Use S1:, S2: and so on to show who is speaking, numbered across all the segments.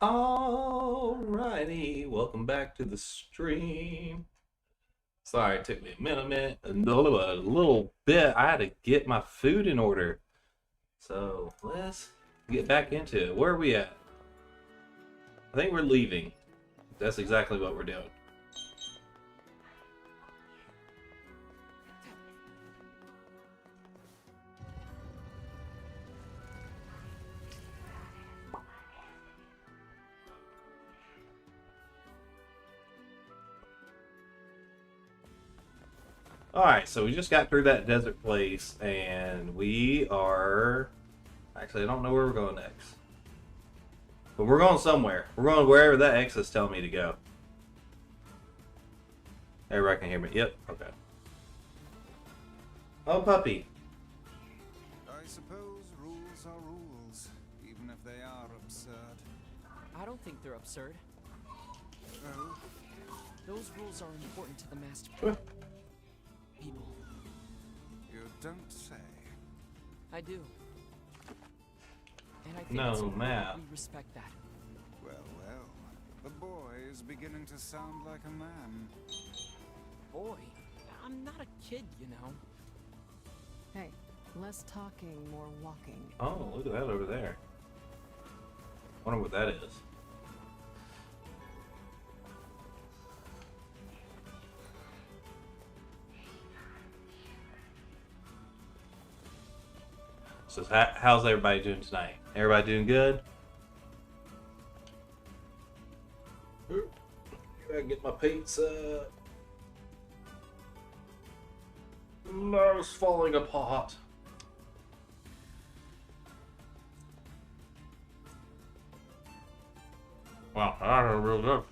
S1: Alrighty, welcome back to the stream. Sorry, it took me a little bit. I had to get my food in order. So let's get back into it. Where are we at? I think we're leaving. That's exactly what we're doing. Alright, so we just got through that desert place, and we are... Actually, I don't know where we're going next. But we're going somewhere. We're going wherever that X is telling me to go. Everybody can hear me. Yep, okay. Oh, puppy.
S2: I suppose rules are rules, even if they are absurd.
S3: I don't think they're absurd.
S2: Oh,
S3: Those rules are important to the master people.
S2: you don't say.
S3: I do. And I think
S1: No,
S3: it's important
S1: Matt.
S3: we respect that.
S2: Well, well, the boy is beginning to sound like a man.
S3: Boy, I'm not a kid, you know.
S4: Hey, less talking, more walking.
S1: Oh, look at that over there. Wonder what that is. So how's everybody doing tonight? Everybody doing good? Gotta get my pizza. No, it's falling apart. Wow, I don't real good.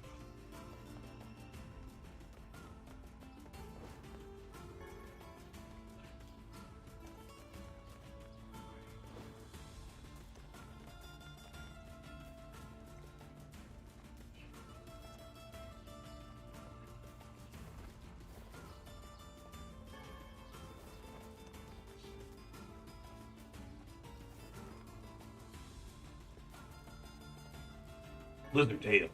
S1: Lizard tail.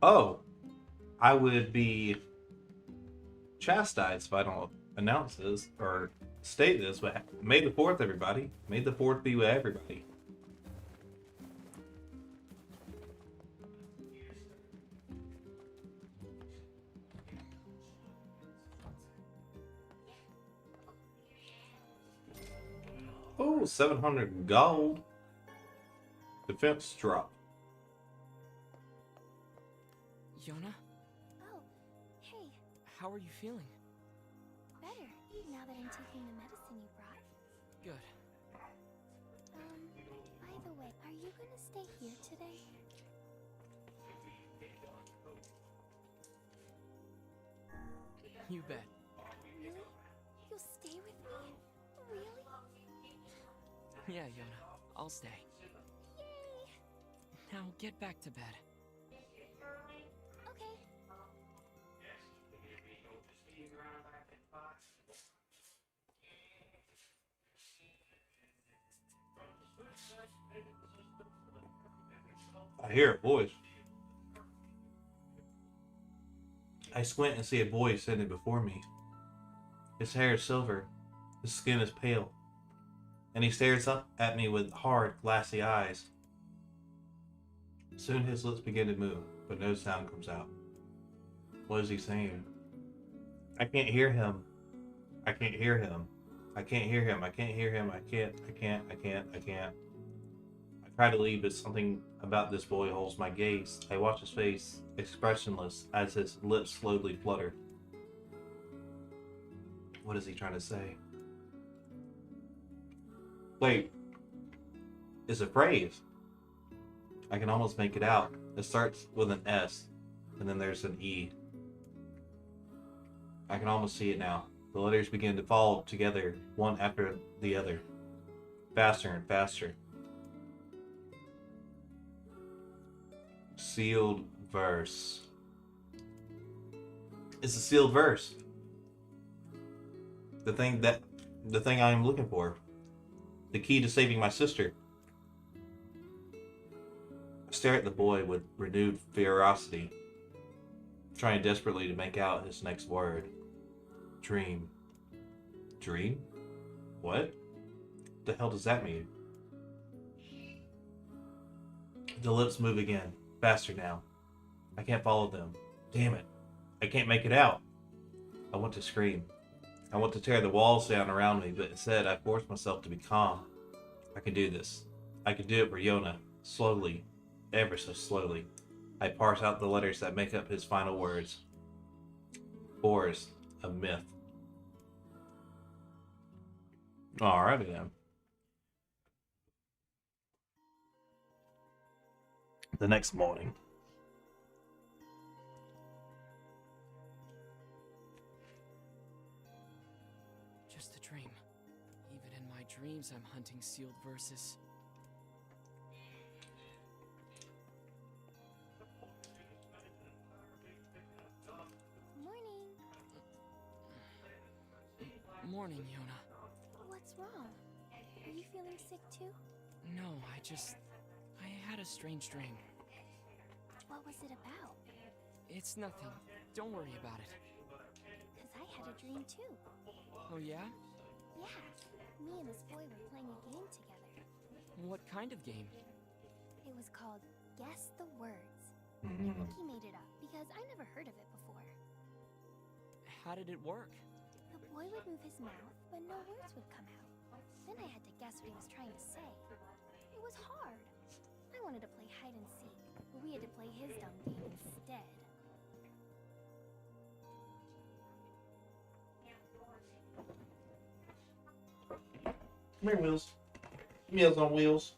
S1: Oh, I would be chastised if I don't announce this or state this, but May the 4th, everybody. May the 4th be with everybody. Oh, 700 gold. Defense drop.
S3: Yona,
S5: Oh, hey,
S3: how are you feeling?
S5: better, now that I'm taking the medicine you brought.
S3: Good.
S5: By the way, are you gonna stay here today?
S3: You bet.
S5: Really? You'll stay with me? Really?
S3: Yeah, Yona, I'll stay.
S5: Yay!
S3: Now get back to bed.
S5: Okay.
S1: I hear a voice. I squint and see a boy standing before me. His hair is silver, his skin is pale, and he stares up at me with hard, glassy eyes. Soon his lips begin to move, but no sound comes out. What is he saying? I can't hear him. I can't hear him. I can't hear him. I can't hear him. I can't. I try to leave, but something about this boy holds my gaze. I watch his face, expressionless, as his lips slowly flutter. What is he trying to say? Wait. It's a phrase. I can almost make it out. It starts with an S, and then there's an E. I can almost see it now. The letters begin to fall together, one after the other. Faster and faster. Sealed verse. It's a sealed verse. The thing I am looking for. The key to saving my sister. I stare at the boy with renewed ferocity, trying desperately to make out his next word. Dream. Dream? What? The hell does that mean? The lips move again. Faster now. I can't follow them. Damn it. I can't make it out. I want to scream. I want to tear the walls down around me, but instead I force myself to be calm. I can do this. I can do it for Yona. Slowly. Ever so slowly. I parse out the letters that make up his final words. Forest, a myth. Alrighty then. The next morning.
S3: Just a dream. Even in my dreams, I'm hunting sealed verses.
S5: Morning.
S3: Morning, Yona.
S5: What's wrong? Are you feeling sick too?
S3: No, I had a strange dream.
S5: What was it about?
S3: It's nothing. Don't worry about it.
S5: Because I had a dream too.
S3: Oh yeah?
S5: Yeah. Me and this boy were playing a game together.
S3: What kind of game?
S5: It was called Guess the Words. I think he made it up because I never heard of it before.
S3: How did it work?
S5: The boy would move his mouth, but no words would come out. Then I had to guess what he was trying to say. It was hard. I wanted to play hide and seek, but we had to play his dumb game instead.
S1: Come here, Wheels. Meals on Wheels.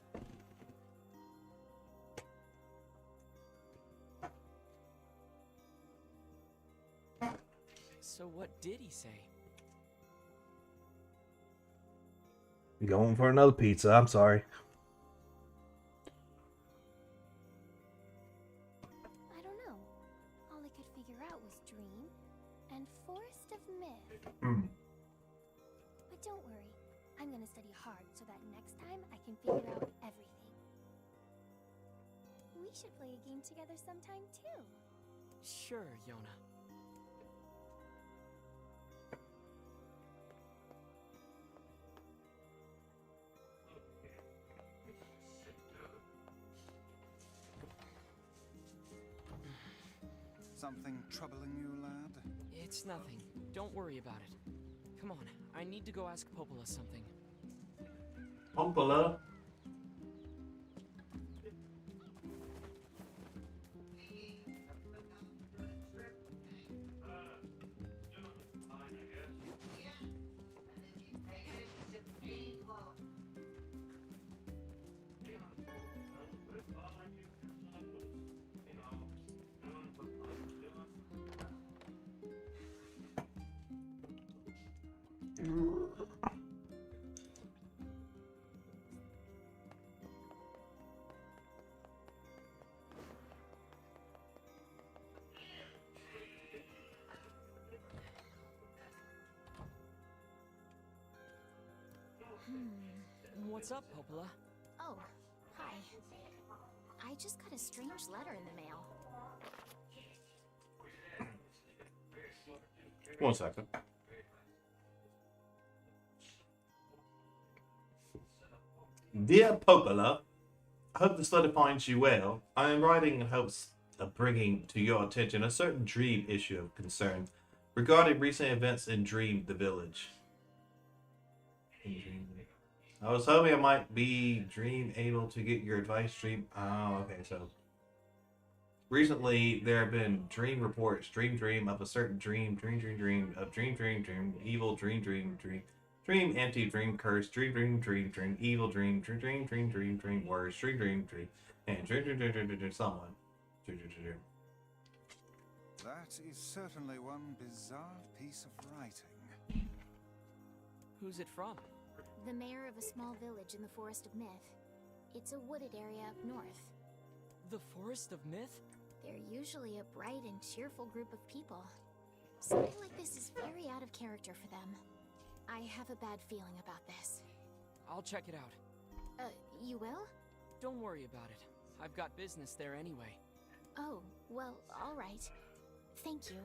S3: So what did he say?
S1: Going for another pizza, I'm sorry.
S5: I don't know. All I could figure out was dream and forest of myth. But don't worry. I'm gonna study hard so that next time I can figure out everything. We should play a game together sometime too.
S3: Sure, Yona.
S2: Something troubling you, lad?
S3: It's nothing. Don't worry about it. Come on, I need to go ask Popola something.
S1: Popola?
S3: What's up, Popola?
S5: Oh, hi. I just got a strange letter in the mail.
S1: 1 second. Dear Popola, I hope this letter finds you well. I am writing in hopes of bringing to your attention a certain dream issue of concern regarding recent events in Dream the Village. I was hoping I might be able to get your advice, Dream. Oh, okay, so recently there have been dream reports, dream of a certain dream, evil dream, empty, dream, curse, dream, evil, dream, words, dream, and someone.
S2: That is certainly one bizarre piece of writing.
S3: Who's it from?
S5: The mayor of a small village in the Forest of Myth. It's a wooded area up north.
S3: The Forest of Myth?
S5: They're usually a bright and cheerful group of people. Something like this is very out of character for them. I have a bad feeling about this.
S3: I'll check it out.
S5: You will?
S3: Don't worry about it. I've got business there anyway.
S5: Oh, well, all right. Thank you.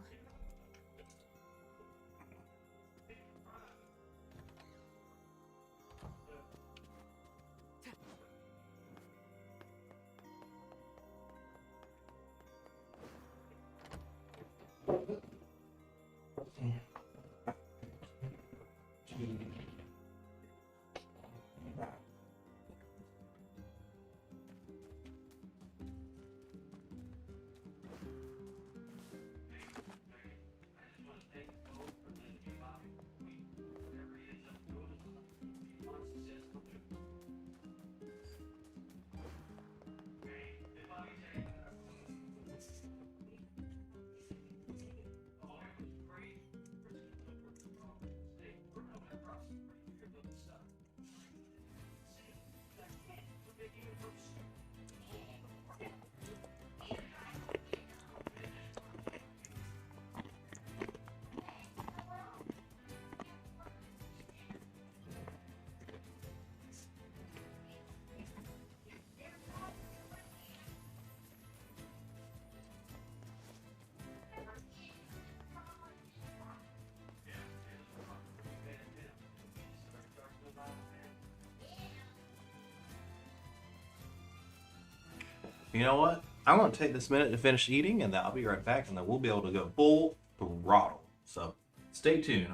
S1: You know what? I'm going to take this minute to finish eating, and then I'll be right back, and then we'll be able to go full throttle. So stay tuned.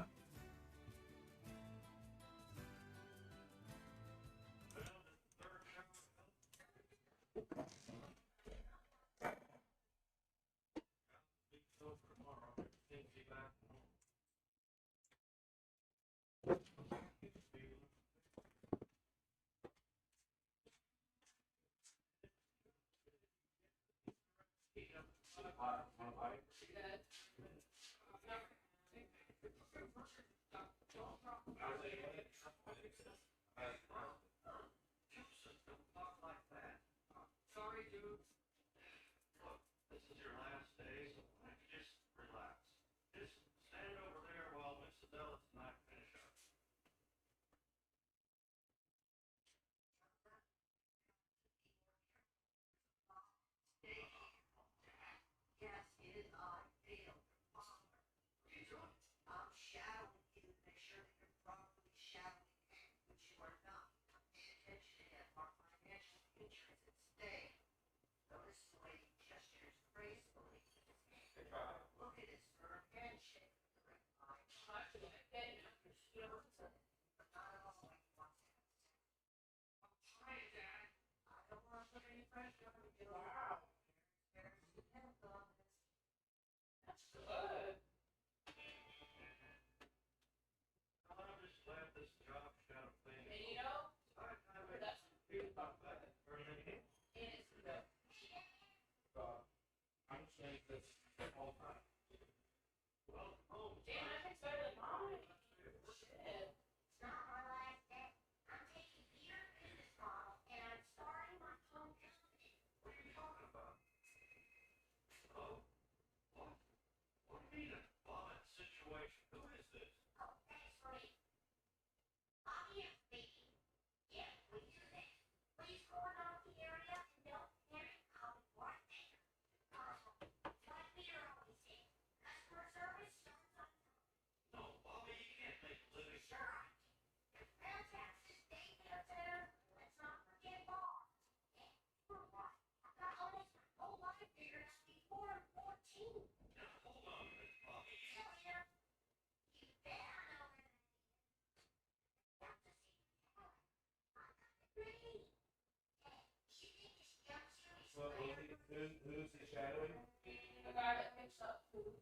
S1: Who's he shadowing?
S6: The guy that picks up food.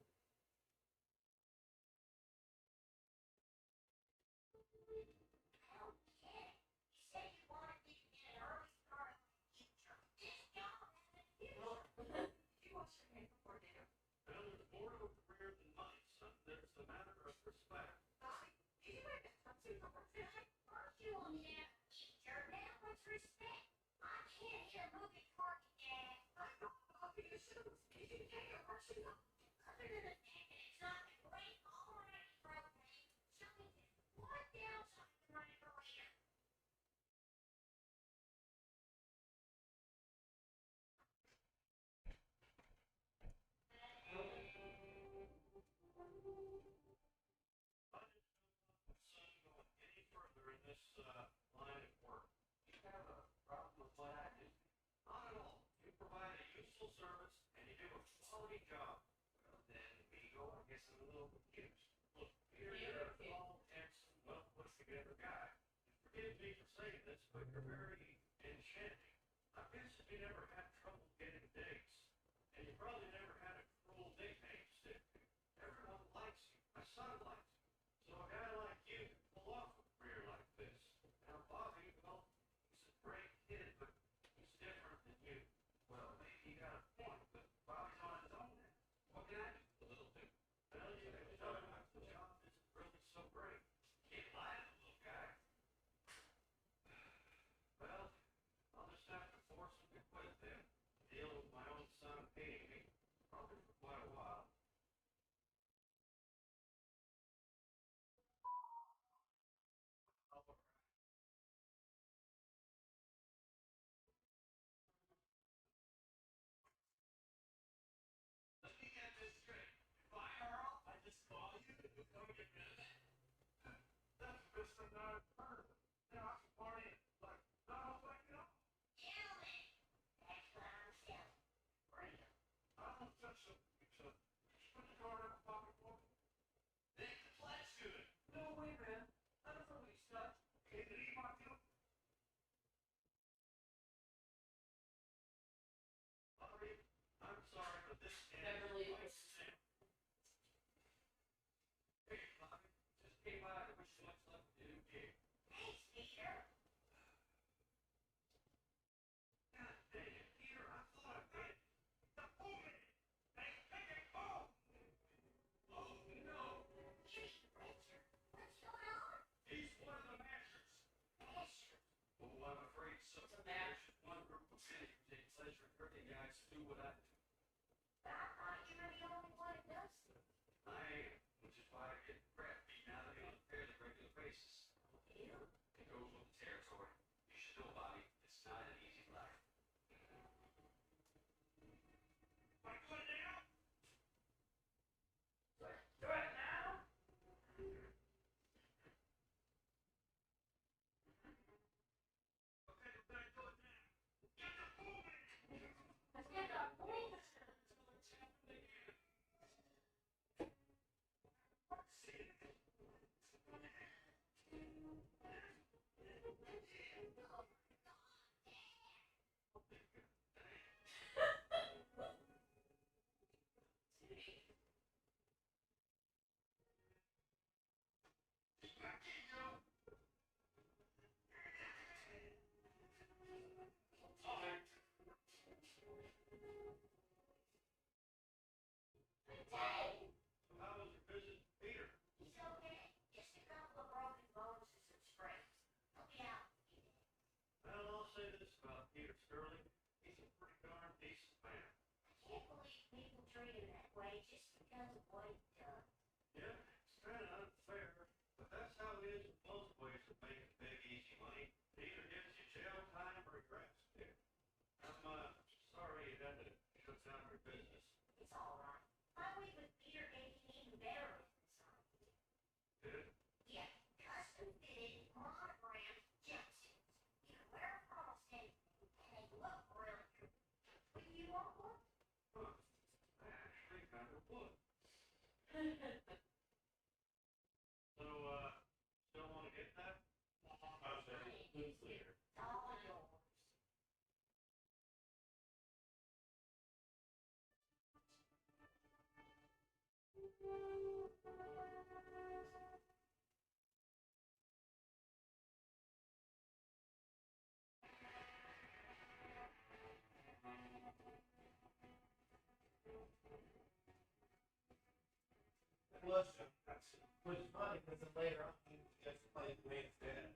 S1: Which is funny because then later on you guys play the main stand.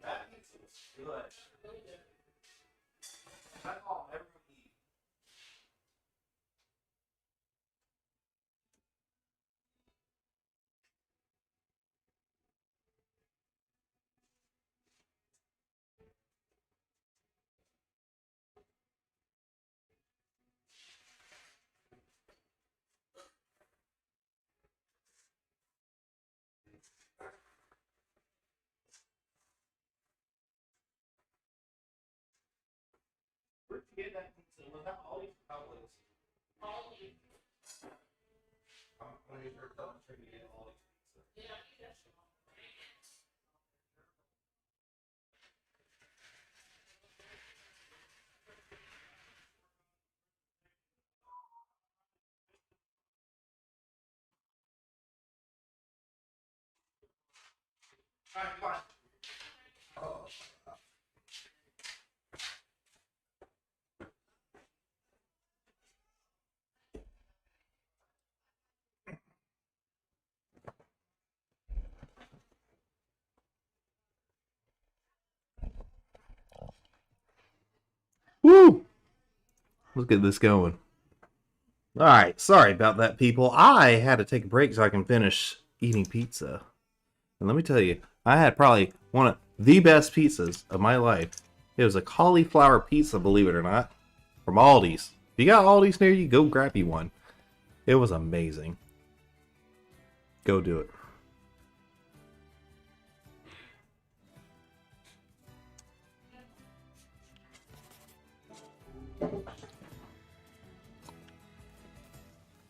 S1: That pizza was good. That's all everyone eat. Where'd you get that pizza? Was that Aldi's or Publix?
S6: Aldi.
S1: I'm gonna get her double check to get Aldi's pizza.
S6: Yeah, I think that's
S1: Alright, fine. Oh. Woo! Let's get this going. Alright, sorry about that, people. I had to take a break so I can finish eating pizza. And let me tell you, I had probably one of the best pizzas of my life. It was a cauliflower pizza, believe it or not, from Aldi's. If you got Aldi's near you, go grab you one. It was amazing. Go do it.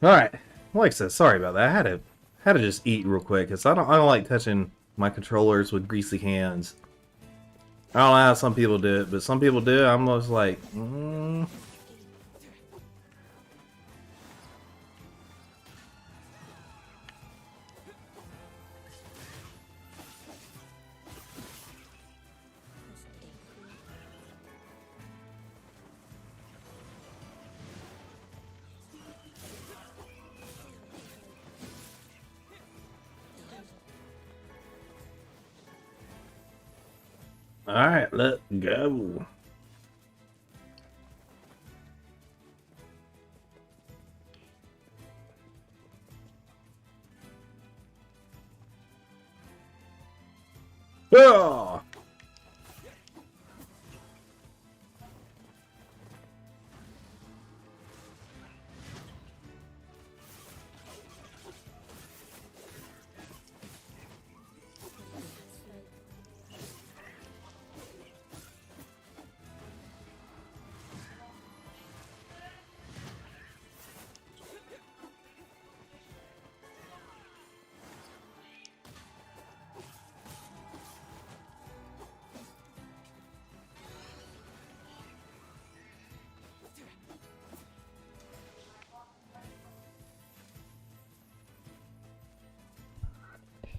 S1: All right, like I said, sorry about that. I had to just eat real quick because I don't like touching my controllers with greasy hands. I don't know how some people do it, but some people do. I'm just like, all right, let's go. Oh!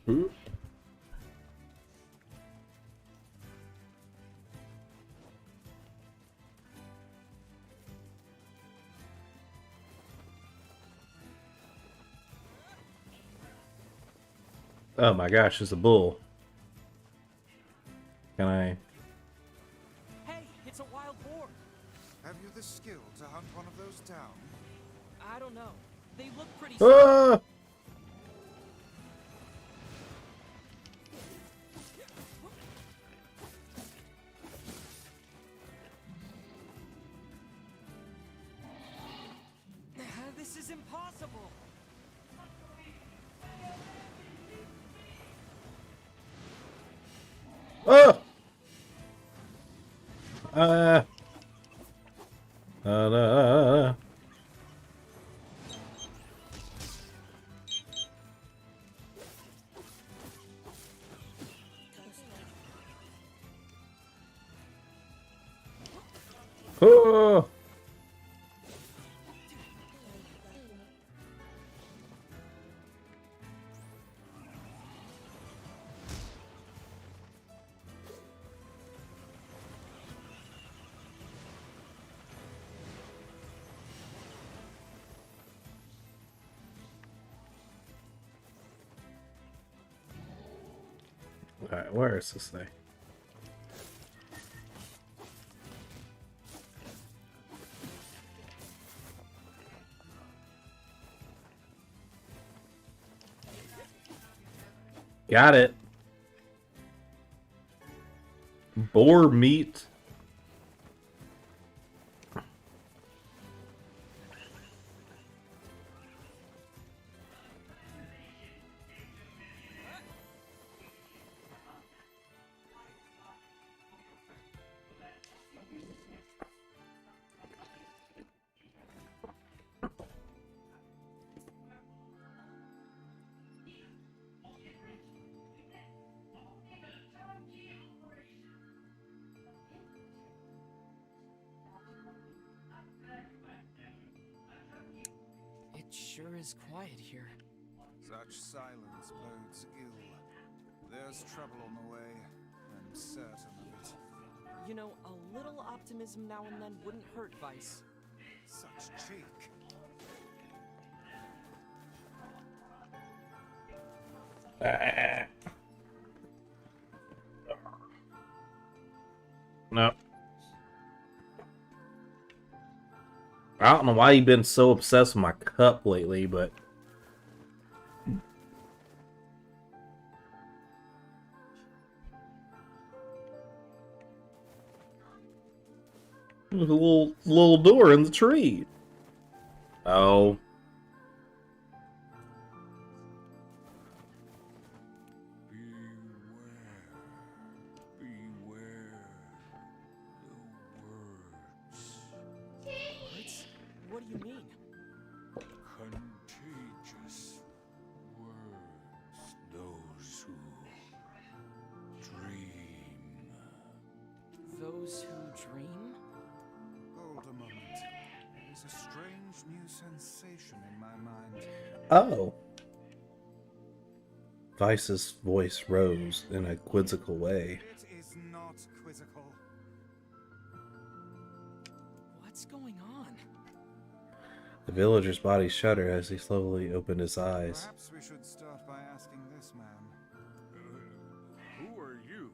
S1: Ooh. Oh my gosh, it's a bull. Can I?
S3: Hey, it's a wild boar.
S2: Have you the skill to hunt one of those down?
S3: I don't know. They look pretty.
S1: Ah!
S3: This is impossible.
S1: Oh! Da. Oh! Alright, where is this thing? Got it. Boar meat.
S3: It sure is quiet here.
S2: Such silence bodes ill. There's trouble on the way. I'm certain of it.
S3: You know, a little optimism now and then wouldn't hurt, Vice.
S2: Such cheek.
S1: No. I don't know why you've been so obsessed with my cup lately, but there's a little door in the tree. Oh.
S2: Beware the words.
S3: What? What do you mean?
S2: Contagious words. Those who dream.
S3: Those who dream?
S2: Hold a moment. There's a strange new sensation in my mind.
S1: Oh. Vice's voice rose in a quizzical way.
S2: It is not quizzical.
S3: What's going on?
S1: The villager's body shuddered as he slowly opened his eyes.
S2: Perhaps we should start by asking this man. Who are you?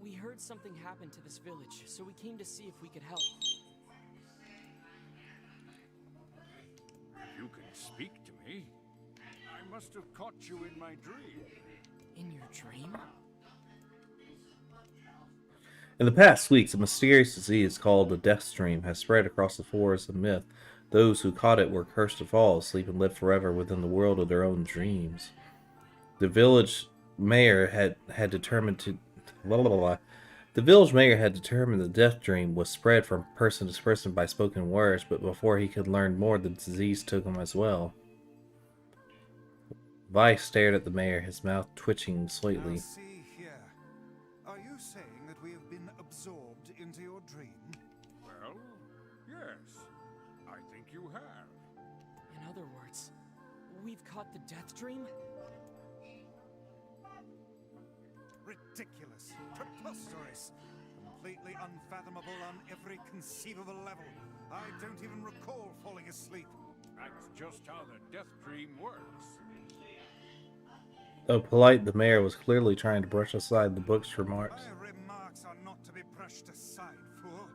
S3: We heard something happened to this village, so we came to see if we could help.
S2: You can speak to me. I must have caught you in my dream.
S3: In your dream?
S1: In the past weeks, a mysterious disease called the Death Stream has spread across the forest of myth. Those who caught it were cursed to fall asleep and live forever within the world of their own dreams. The village mayor had determined to... The village mayor had determined the Death Dream was spread from person to person by spoken words, but before he could learn more, the disease took him as well. Vice stared at the mayor, his mouth twitching slightly.
S2: Now see here. Are you saying that we have been absorbed into your dream? Well, yes. I think you have.
S3: In other words, we've caught the death dream?
S2: Ridiculous. Preposterous. Completely unfathomable on every conceivable level. I don't even recall falling asleep. That's just how the death dream works.
S1: Though polite, the mayor was clearly trying to brush aside the book's remarks.
S2: My remarks are not to be brushed aside, fool.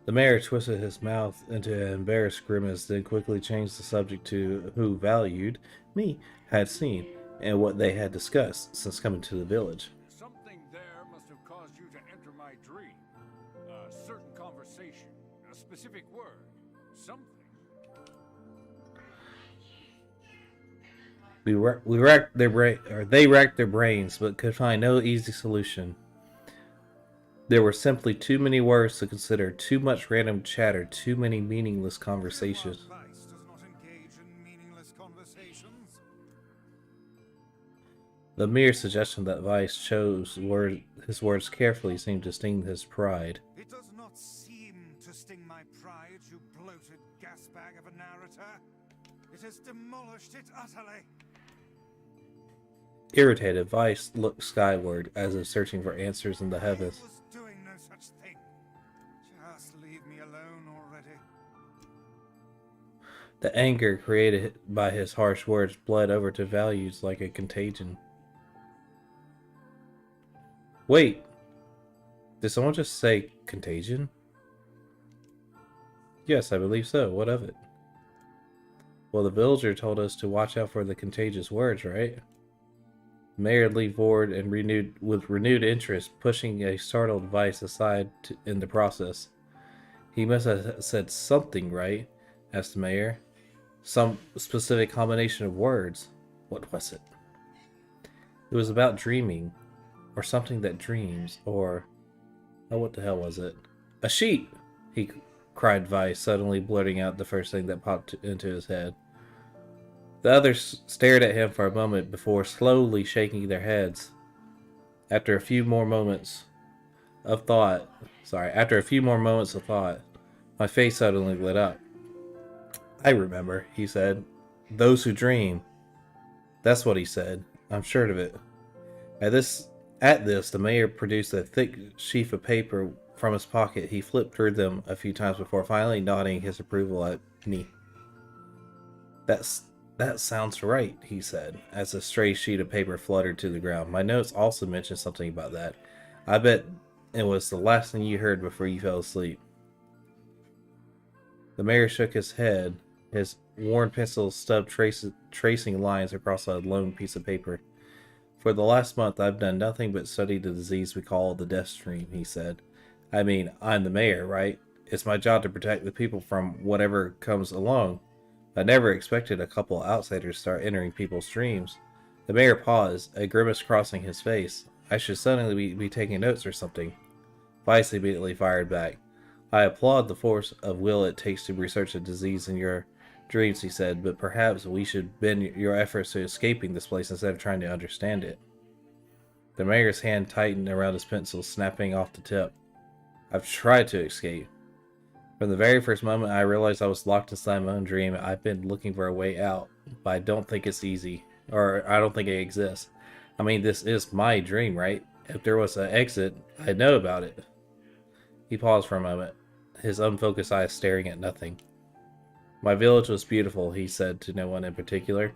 S1: The mayor twisted his mouth into an embarrassed grimace, then quickly changed the subject to who valued me had seen and what they had discussed since coming to the village.
S2: Something there must have caused you to enter my dream. A certain conversation, a specific word, something.
S1: They racked their brains, but could find no easy solution. There were simply too many words to consider, too much random chatter, too many meaningless conversations.
S2: Vice does not engage in meaningless conversations.
S1: The mere suggestion that Vice chose his words carefully seemed to sting his pride.
S2: It does not seem to sting my pride, you bloated gasbag of a narrator. It has demolished it utterly.
S1: Irritated, Vice looked skyward, as if searching for answers in the heavens.
S2: I was doing no such thing. Just leave me alone already.
S1: The anger created by his harsh words bled over to values like a contagion. Wait, did someone just say contagion? Yes, I believe so. What of it? Well, the villager told us to watch out for the contagious words, right? The mayor leaned forward and with renewed interest, pushing a startled Vice aside in the process. He must have said something, right? Asked the mayor. Some specific combination of words. What was it? It was about dreaming, or something that dreams, or... Oh, what the hell was it? A sheep! He cried Vice, suddenly blurting out the first thing that popped into his head. The others stared at him for a moment before slowly shaking their heads. After a few more moments of thought, my face suddenly lit up. I remember, he said. Those who dream. That's what he said. I'm sure of it. At this, the mayor produced a thick sheaf of paper from his pocket. He flipped through them a few times before finally nodding his approval at me. That sounds right, he said, as a stray sheet of paper fluttered to the ground. My notes also mentioned something about that. I bet it was the last thing you heard before you fell asleep. The mayor shook his head, his worn pencil stub tracing lines across a lone piece of paper. For the last month, I've done nothing but study the disease we call the death stream, he said. I mean, I'm the mayor, right? It's my job to protect the people from whatever comes along. I never expected a couple outsiders to start entering people's dreams. The mayor paused, a grimace crossing his face. I should suddenly be taking notes or something. Vice immediately fired back. I applaud the force of will it takes to research a disease in your dreams, he said, but perhaps we should bend your efforts to escaping this place instead of trying to understand it. The mayor's hand tightened around his pencil, snapping off the tip. I've tried to escape. From the very first moment I realized I was locked inside my own dream, I've been looking for a way out, but I don't think it's easy. Or I don't think it exists. I mean, this is my dream, right? If there was an exit, I'd know about it. He paused for a moment, his unfocused eyes staring at nothing. My village was beautiful, he said to no one in particular,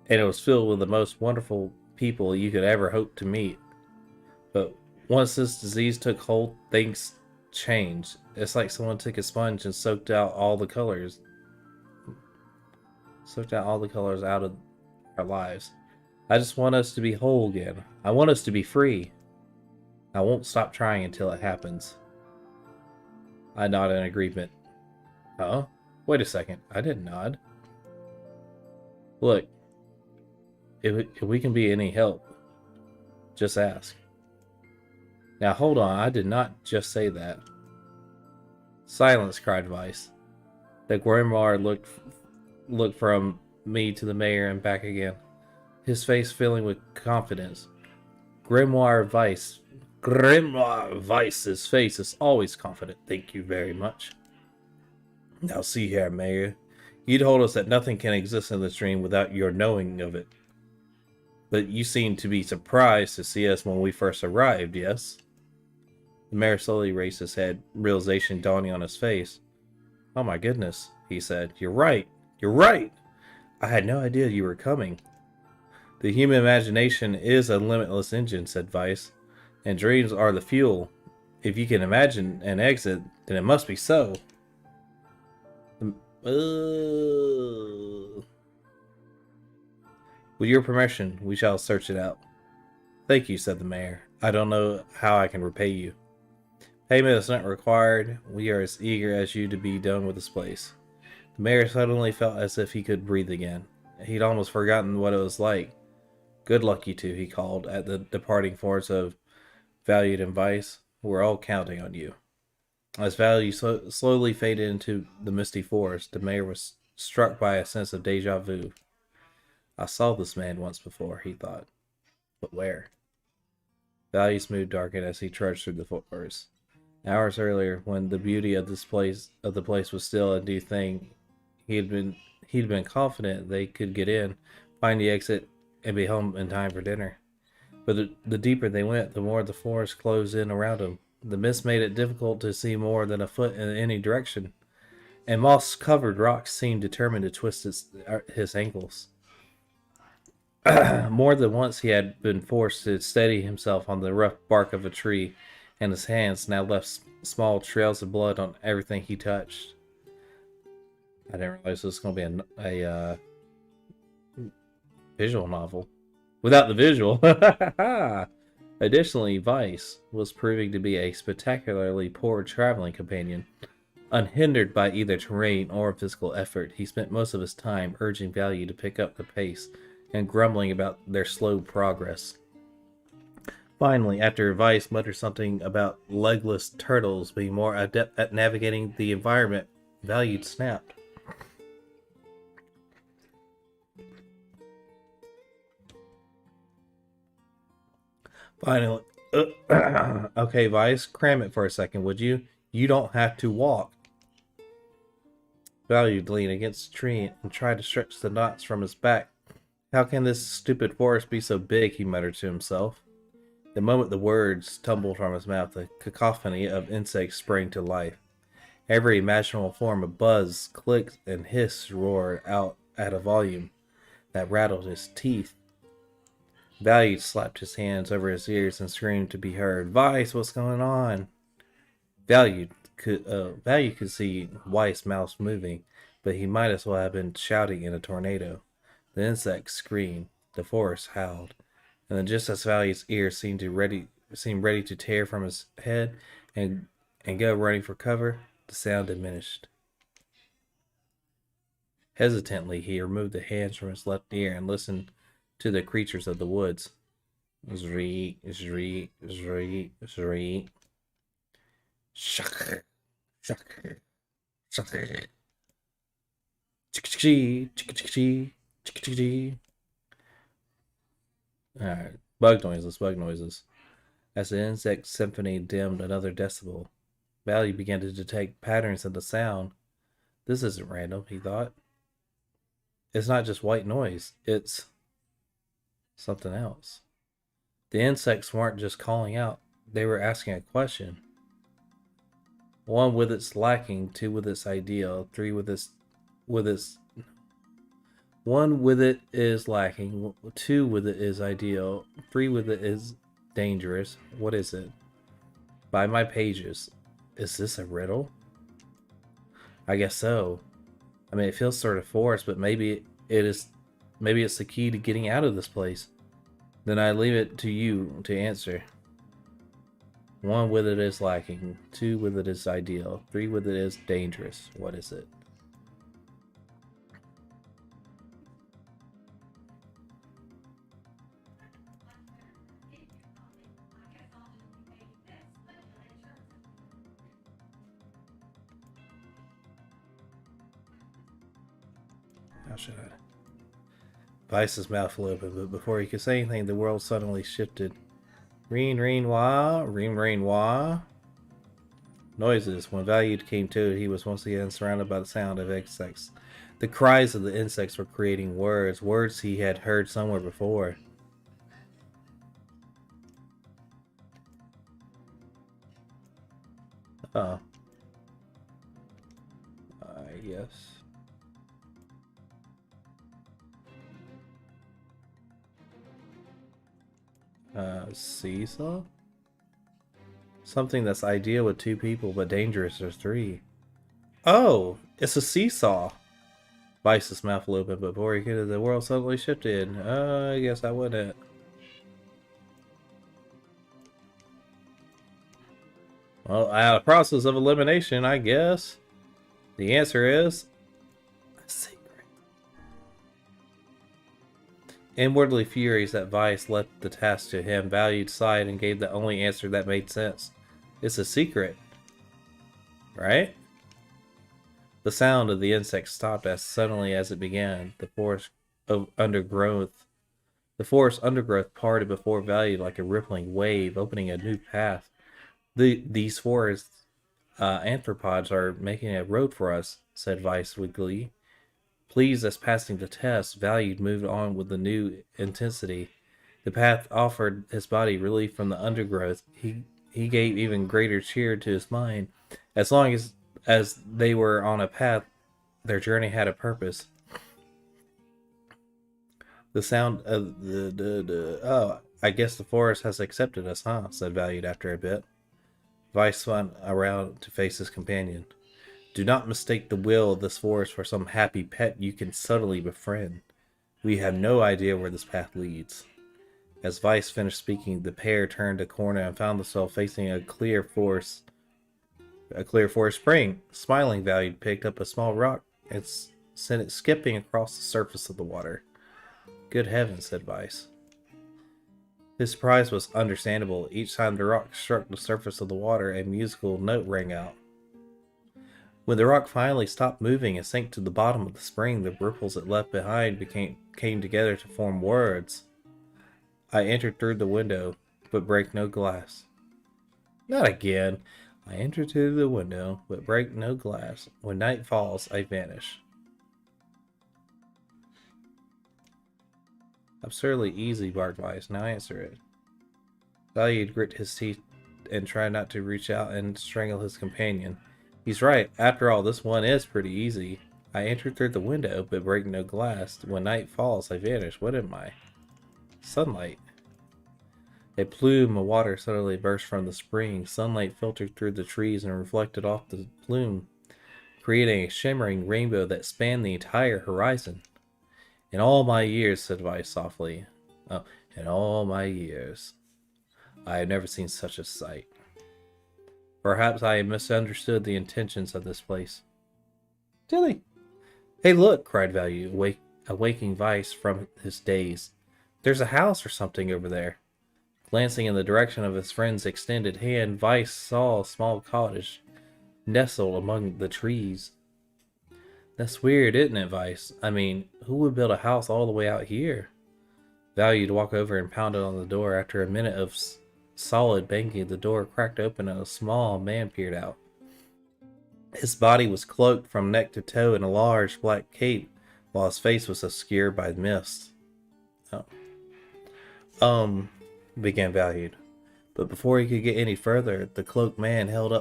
S1: and it was filled with the most wonderful people you could ever hope to meet. But once this disease took hold, things changed. It's like someone took a sponge and soaked out all the colors out of our lives. I just want us to be whole again. I want us to be free. I won't stop trying until it happens. I nodded in agreement. Huh? Wait a second. I didn't nod. Look, if we can be any help, just ask. Now hold on, I did not just say that. Silence, cried Vice. The grimoire looked from me to the mayor and back again, his face filling with confidence. Grimoire Vice's face is always confident, thank you very much. Now see here, Mayor. You told us that nothing can exist in this dream without your knowing of it. But you seemed to be surprised to see us when we first arrived, yes? The mayor slowly raised his head, realization dawning on his face. Oh my goodness, he said. You're right. You're right. I had no idea you were coming. The human imagination is a limitless engine, said Vice, and dreams are the fuel. If you can imagine an exit, then it must be so. With your permission, we shall search it out. Thank you, said the mayor. I don't know how I can repay you. Payment is not required. We are as eager as you to be done with this place. The mayor suddenly felt as if he could breathe again. He'd almost forgotten what it was like. Good luck, you two, he called at the departing forms of Valued and Vice. We're all counting on you. As Value slowly faded into the misty forest, the mayor was struck by a sense of deja vu. I saw this man once before, he thought. But where? Value's mood darkened as he trudged through the forest. Hours earlier, when the beauty of the place was still a new thing, he'd been confident they could get in, find the exit, and be home in time for dinner. But the deeper they went, the more the forest closed in around him. The mist made it difficult to see more than a foot in any direction, and moss-covered rocks seemed determined to twist his ankles. More than once he had been forced to steady himself on the rough bark of a tree, and his hands now left small trails of blood on everything he touched. I didn't realize this was going to be a visual novel. Without the visual. Additionally, Vice was proving to be a spectacularly poor traveling companion. Unhindered by either terrain or physical effort, he spent most of his time urging Value to pick up the pace and grumbling about their slow progress. Finally, after Vice muttered something about legless turtles being more adept at navigating the environment, Value snapped. Finally, okay, Vice, cram it for a second, would you? You don't have to walk. Value leaned against the tree and tried to stretch the knots from his back. How can this stupid forest be so big? He muttered to himself. The moment the words tumbled from his mouth, a cacophony of insects sprang to life. Every imaginable form of buzz, clicked, and hiss roared out at a volume that rattled his teeth. Value slapped his hands over his ears and screamed to be heard. Vice, what's going on? Value could see Weiss' mouth moving, but he might as well have been shouting in a tornado. The insects screamed, the forest howled, and then just as Value's ears seemed ready to tear from his head and go running for cover, the sound diminished. Hesitantly, he removed the hands from his left ear and listened to the creatures of the woods. Zree, zree, zree, zree. Shak, shak, shak. Alright, bug noises. As the insect symphony dimmed another decibel, Value began to detect patterns in the sound. This isn't random, he thought. It's not just white noise, it's something else. The insects weren't just calling out, they were asking a question. One with its lacking, two with its ideal, three with its one with it is lacking, two with it is ideal, three with it is dangerous. What is it? By my pages. Is this a riddle? I guess so. I mean, it feels sort of forced, but maybe it's the key to getting out of this place. Then I leave it to you to answer. One with it is lacking, two with it is ideal, three with it is dangerous. What is it? How should I? Vice's mouth flew open, but before he could say anything, the world suddenly shifted. Reen, wah. Noises. When Value came to it, he was once again surrounded by the sound of insects. The cries of the insects were creating words he had heard somewhere before. Oh. I guess. Seesaw? Something that's ideal with two people, but dangerous with three. Oh, it's a seesaw. Vice's mouth opened, but before he could, the world suddenly shifted. I guess I wouldn't. Well, out of process of elimination, I guess. The answer is a secret. Inwardly furious that Vice left the task to him, Value sighed and gave the only answer that made sense. It's a secret. Right? The sound of the insects stopped as suddenly as it began. The forest undergrowth parted before Value like a rippling wave, opening a new path. These forest arthropods are making a road for us, said Vice with glee. Pleased as passing the test, Value moved on with the new intensity. The path offered his body relief from the undergrowth. He gave even greater cheer to his mind. As long as they were on a path, their journey had a purpose.
S7: The sound of oh, I guess the forest has accepted us, huh? Said Valued after a bit. Vice spun around to face his companion. Do not mistake the will of this forest for some happy pet you can subtly befriend. We have no idea where this path leads. As Vice finished speaking, the pair turned a corner and found themselves facing a clear forest spring. Smiling, Valued picked up a small rock and sent it skipping across the surface of the water. Good heavens, said Vice. His surprise was understandable. Each time the rock struck the surface of the water, a musical note rang out. When the rock finally stopped moving and sank to the bottom of the spring, the ripples it left behind came together to form words. I entered through the window, but break no glass. Not again. I entered through the window, but break no glass. When night falls, I vanish. Absurdly easy, barked Vice. Now answer it. Valued grit his teeth and tried not to reach out and strangle his companion. He's right. After all, this one is pretty easy. I entered through the window, but break no glass. When night falls, I vanish. What am I? Sunlight. A plume of water suddenly burst from the spring. Sunlight filtered through the trees and reflected off the plume, creating a shimmering rainbow that spanned the entire horizon. In all my years, said Vice softly. Oh, in all my years, I have never seen such a sight. Perhaps I misunderstood the intentions of this place. Tilly! Hey, look, cried Value, awaking Vice from his daze. There's a house or something over there. Glancing in the direction of his friend's extended hand, Vice saw a small cottage nestled among the trees. That's weird, isn't it, Vice? I mean, who would build a house all the way out here? Valued walked over and pounded on the door. After a minute of solid banging, the door cracked open and a small man peered out. His body was cloaked from neck to toe in a large black cape, while his face was obscured by mist. Began Valued. But before he could get any further, the cloaked man held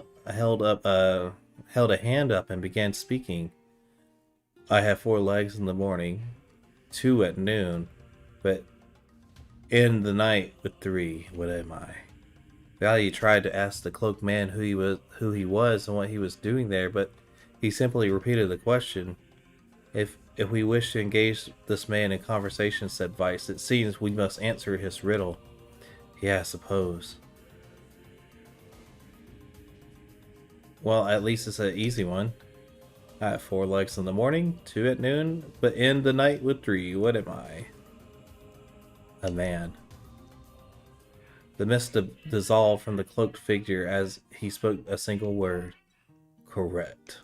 S7: a hand up and began speaking. I have 4 legs in the morning, 2 at noon, but in the night with 3. What am I? Value tried to ask the cloaked man who he was and what he was doing there, but he simply repeated the question. If we wish to engage this man in conversation, said Vice, it seems we must answer his riddle. Yeah, I suppose. Well, at least it's an easy one. I have 4 legs in the morning, 2 at noon, but in the night with 3. What am I? A man. The mist dissolved from the cloaked figure as he spoke a single word. Correct.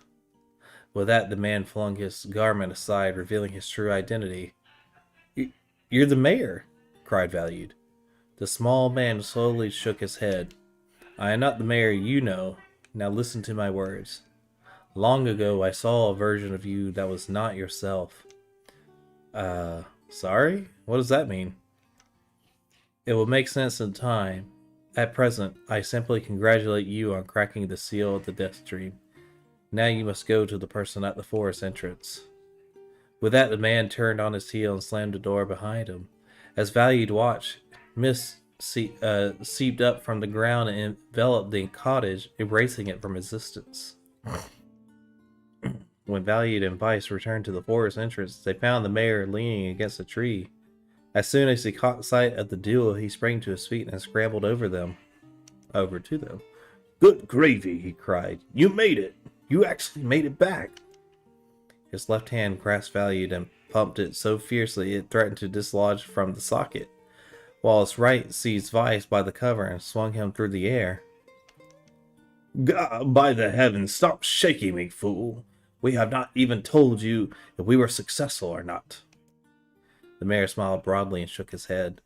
S7: With that, the man flung his garment aside, revealing his true identity. You're the mayor, cried Valued. The small man slowly shook his head. I am not the mayor you know. Now listen to my words. Long ago, I saw a version of you that was not yourself. Sorry? What does that mean? It will make sense in time. At present, I simply congratulate you on cracking the seal of the Death Dream. Now you must go to the person at the forest entrance. With that, the man turned on his heel and slammed the door behind him. As Valued watched, mist seeped up from the ground and enveloped the cottage, erasing it from existence. When Valued and Vice returned to the forest entrance, they found the mayor leaning against a tree. As soon as he caught sight of the duo, he sprang to his feet and scrambled over to them. Good gravy, he cried. You made it! You actually made it back! His left hand grasped Valued and pumped it so fiercely it threatened to dislodge from the socket, while his right seized Vice by the cover and swung him through the air. God, by the heavens, stop shaking me, fool! We have not even told you if we were successful or not. The mayor smiled broadly and shook his head.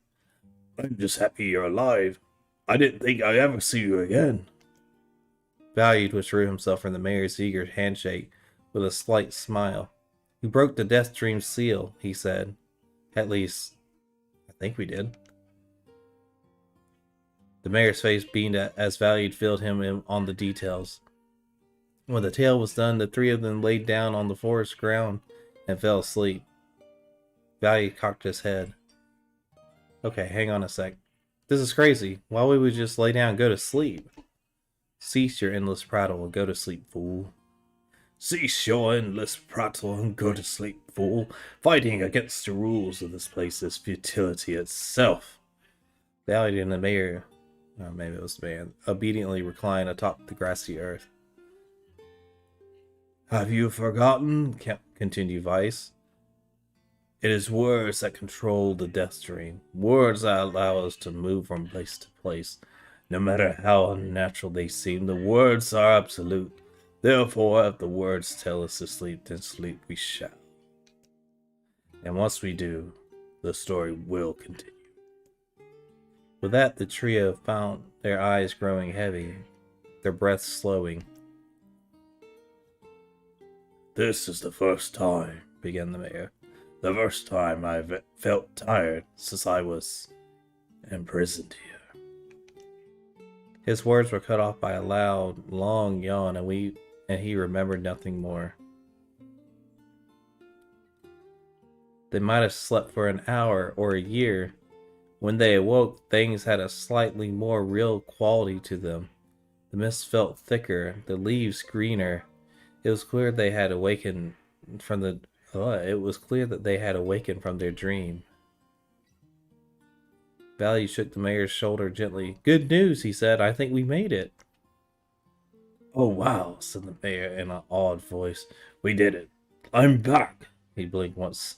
S7: I'm just happy you're alive. I didn't think I'd ever see you again. Valued withdrew himself from the mayor's eager handshake with a slight smile. We broke the Death Dream seal, he said. At least, I think we did. The mayor's face beamed as Valued filled him in on the details. When the tale was done, the 3 of them laid down on the forest ground and fell asleep. Value cocked his head. Okay, hang on a sec. This is crazy. Why would we just lay down and go to sleep? Cease your endless prattle and go to sleep, fool. Cease your endless prattle and go to sleep, fool. Fighting against the rules of this place is futility itself. Value and the mayor, or maybe it was the man, obediently reclined atop the grassy earth. Have you forgotten? Continued Vice. It is words that control the death dream. Words that allow us to move from place to place. No matter how unnatural they seem, the words are absolute. Therefore, if the words tell us to sleep, then sleep we shall. And once we do, the story will continue. With that, the trio found their eyes growing heavy, their breaths slowing. This is the first time, began the mayor. The first time I've felt tired since I was imprisoned here. His words were cut off by a loud, long yawn, and he remembered nothing more. They might have slept for an hour or a year. When they awoke, things had a slightly more real quality to them. The mist felt thicker, the leaves greener. It was clear they had awakened from the It was clear that they had awakened from their dream. Value shook the mayor's shoulder gently. Good news, he said. I think we made it. Oh, wow, said the mayor in an awed voice. We did it. I'm back. He blinked once,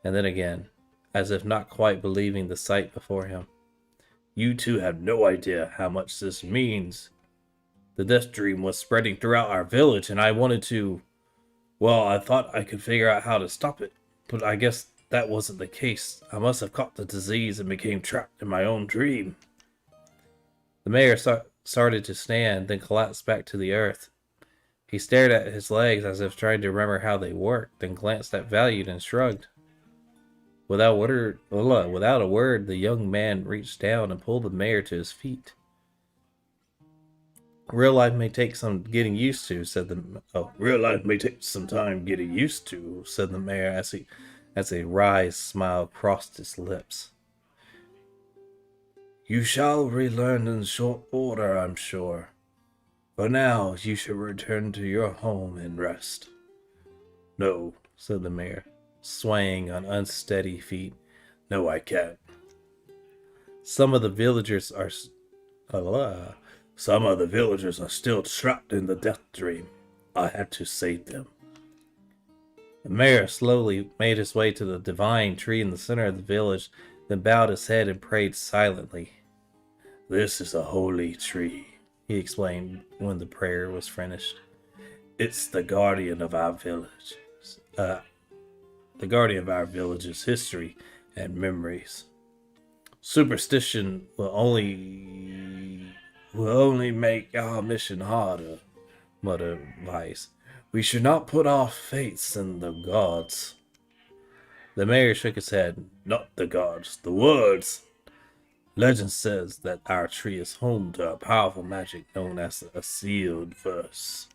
S7: and then again, as if not quite believing the sight before him. You two have no idea how much this means. The death dream was spreading throughout our village, and I wanted to... Well, I thought I could figure out how to stop it, but I guess that wasn't the case. I must have caught the disease and became trapped in my own dream. The mayor started to stand, then collapsed back to the earth. He stared at his legs as if trying to remember how they worked, then glanced at Valued and shrugged. Without a word, the young man reached down and pulled the mayor to his feet. Real life may take some getting used to, said the... real life may take some time getting used to, said the mayor as a wry smile crossed his lips. You shall relearn in short order, I'm sure. For now, you should return to your home and rest. No, said the mayor, swaying on unsteady feet. No, I can't. Some of the villagers are still trapped in the death dream. I have to save them. The mayor slowly made his way to the divine tree in the center of the village, then bowed his head and prayed silently. This is a holy tree, he explained when the prayer was finished. It's the guardian of our village. The guardian of our village's history and memories. Superstition will only make our mission harder, muttered Vice. We should not put our faith in the gods. The mayor shook his head. Not the gods, the words. Legend says that our tree is home to a powerful magic known as a sealed verse.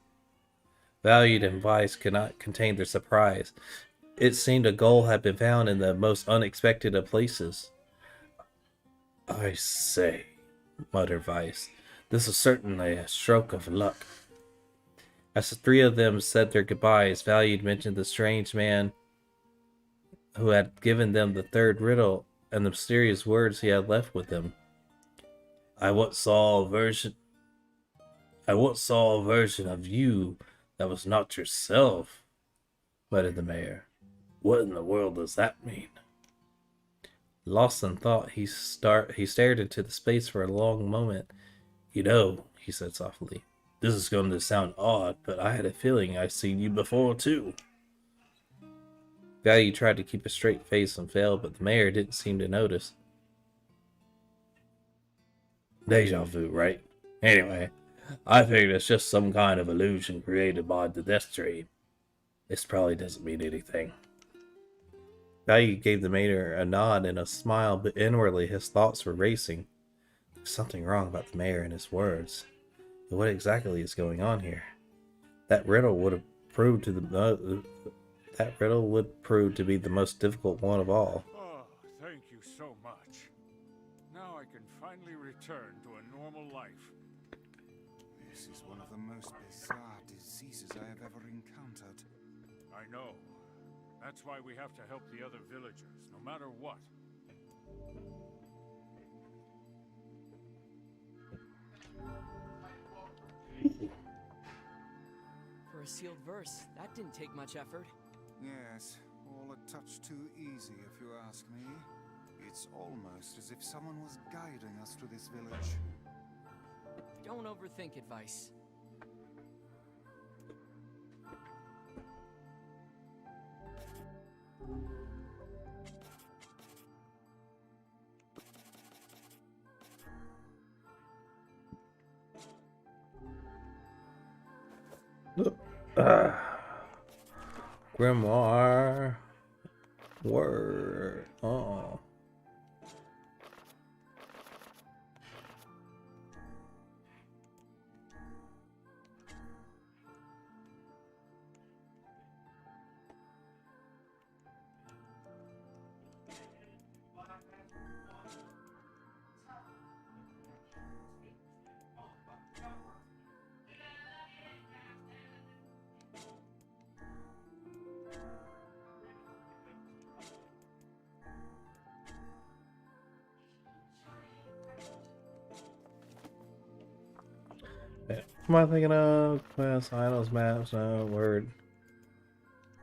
S7: Valued and Vice could not contain their surprise. It seemed a goal had been found in the most unexpected of places. I say, muttered Vice, this is certainly a stroke of luck. As the three of them said their goodbyes, Valued mentioned the strange man who had given them the third riddle and the mysterious words he had left with them. I once saw a version of you that was not yourself, muttered the mayor. What in the world does that mean? Lost in thought, he stared into the space for a long moment. You know, he said softly, this is going to sound odd, but I had a feeling I've seen you before, too. Value tried to keep a straight face and failed, but the mayor didn't seem to notice. Deja vu, right? Anyway, I figured it's just some kind of illusion created by the death dream. This probably doesn't mean anything. Value gave the mayor a nod and a smile, but inwardly his thoughts were racing. There's something wrong about the mayor and his words. What exactly is going on here? That riddle would have proved That riddle would prove to be the most difficult one of all.
S2: Oh, thank you so much. Now I can finally return to a normal life.
S8: This is one of the most bizarre diseases I have ever encountered.
S2: I know. That's why we have to help the other villagers, no matter what.
S3: For a sealed verse, that didn't take much effort.
S8: Yes, all a touch too easy if you ask me. It's almost as if someone was guiding us to this village.
S3: Don't overthink advice.
S7: Grimoire. Word. Oh. Yeah. What am I thinking of? Quest, items, maps, no word.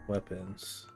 S7: Weapons.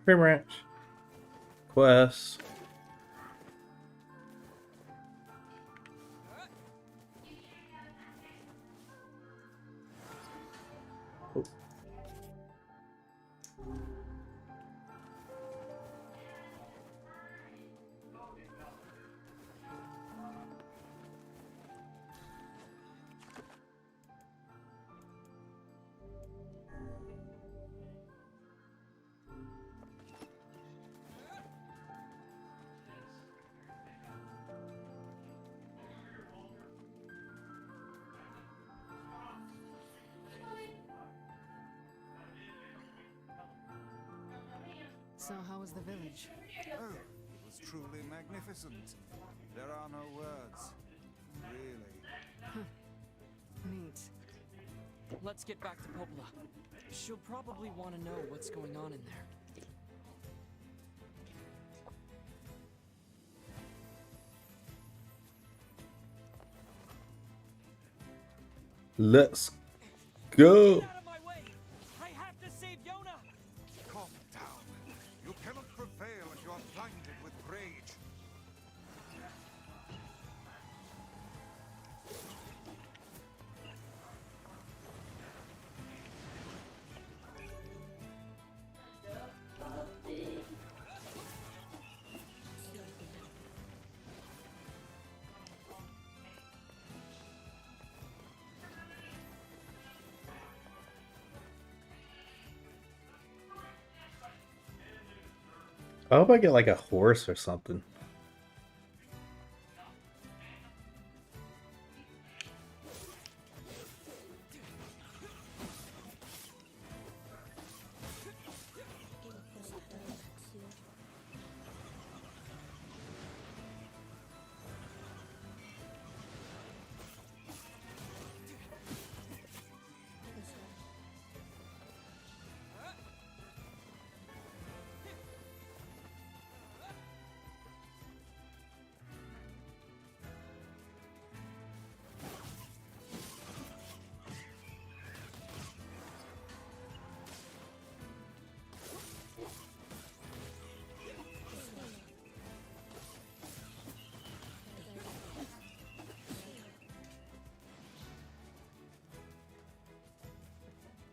S7: Tree branch. Quest.
S4: So how was the village?
S8: Oh, it was truly magnificent. There are no words. Really.
S4: Neat.
S3: Let's get back to Popola. She'll probably want to know what's going on in there.
S7: Let's go.
S3: Get out of my way! I have to save Yona!
S8: Calm down. You cannot prevail if you are blinded with rage.
S7: I hope I get like a horse or something.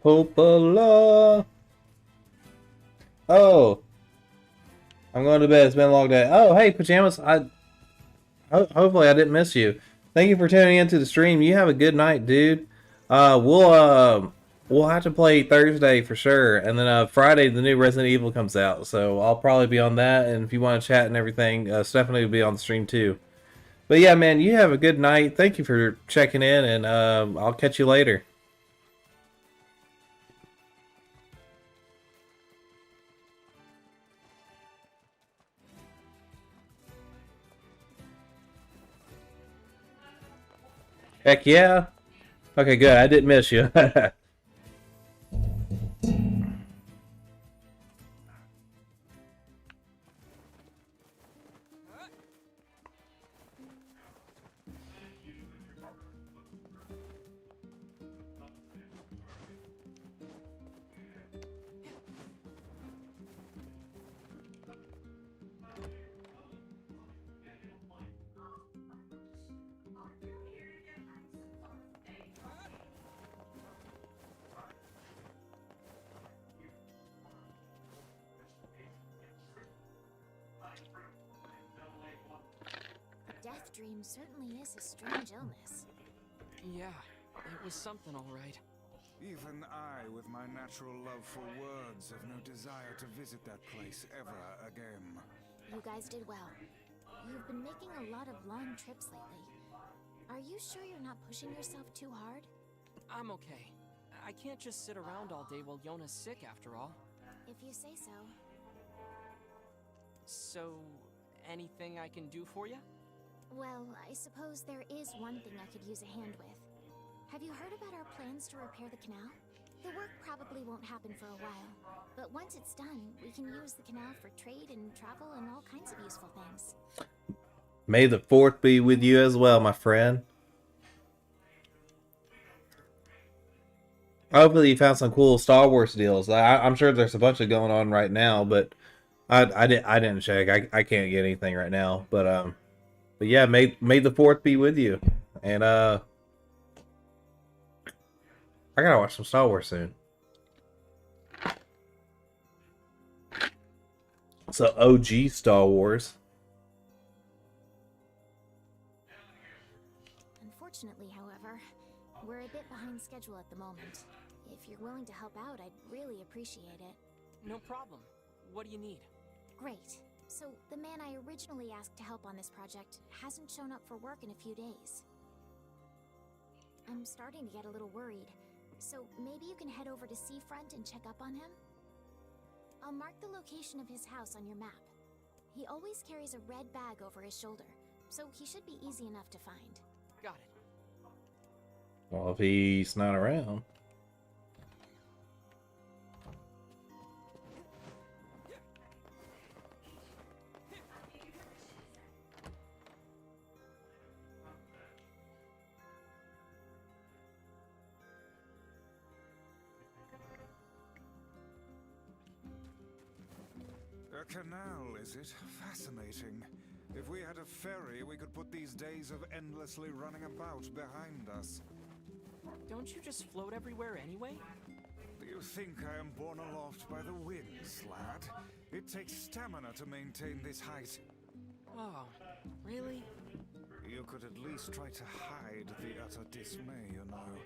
S7: Popola. Oh, I'm going to bed. It's been a long day. Oh, hey, Pajamas. Hopefully I didn't miss you. Thank you for tuning into the stream. You have a good night, dude. We'll have to play Thursday for sure, and then Friday the new Resident Evil comes out, so I'll probably be on that. And if you want to chat and everything, Stephanie will be on the stream too. But yeah, man, you have a good night. Thank you for checking in, and I'll catch you later. Heck yeah. Okay, good. I didn't miss you.
S5: Death dream certainly is a strange illness.
S3: Yeah, it was something all right.
S8: Even I, with my natural love for words, have no desire to visit that place ever again.
S5: You guys did well. You've been making a lot of long trips lately. Are you sure you're not pushing yourself too hard?
S3: I'm okay. I can't just sit around all day while Yona's sick after all.
S5: If you say so.
S3: So, anything I can do for you?
S5: Well, I suppose there is one thing I could use a hand with. Have you heard about our plans to repair the canal? The work probably won't happen for a while, but once it's done, we can use the canal for trade and travel and all kinds of useful things.
S7: May the 4th be with you as well, my friend. Hopefully you found some cool Star Wars deals. I'm sure there's a bunch of going on right now, but I didn't check. I can't get anything right now, but yeah, may the 4th be with you. And I gotta watch some Star Wars soon. So OG Star Wars.
S5: Unfortunately, however, we're a bit behind schedule at the moment. If you're willing to help out, I'd really appreciate it.
S3: No problem. What do you need?
S5: Great. So, the man I originally asked to help on this project hasn't shown up for work in a few days. I'm starting to get a little worried, so maybe you can head over to Seafront and check up on him? I'll mark the location of his house on your map. He always carries a red bag over his shoulder, so he should be easy enough to find.
S3: Got it.
S7: Well, if he's not around.
S8: A canal, is it? Fascinating. If we had a ferry, we could put these days of endlessly running about behind us.
S3: Don't you just float everywhere anyway?
S8: Do you think I am borne aloft by the winds, lad? It takes stamina to maintain this height.
S3: Oh, really?
S8: You could at least try to hide the utter dismay, you know.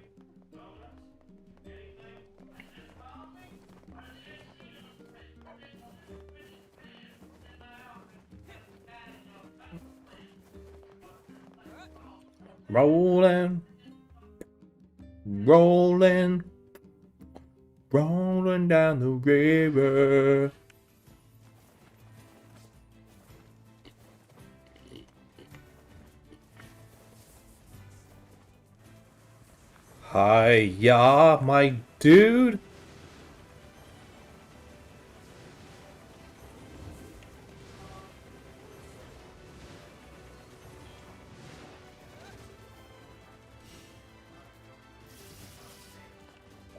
S7: Rolling, rolling, rolling down the river. Hi-ya, my dude.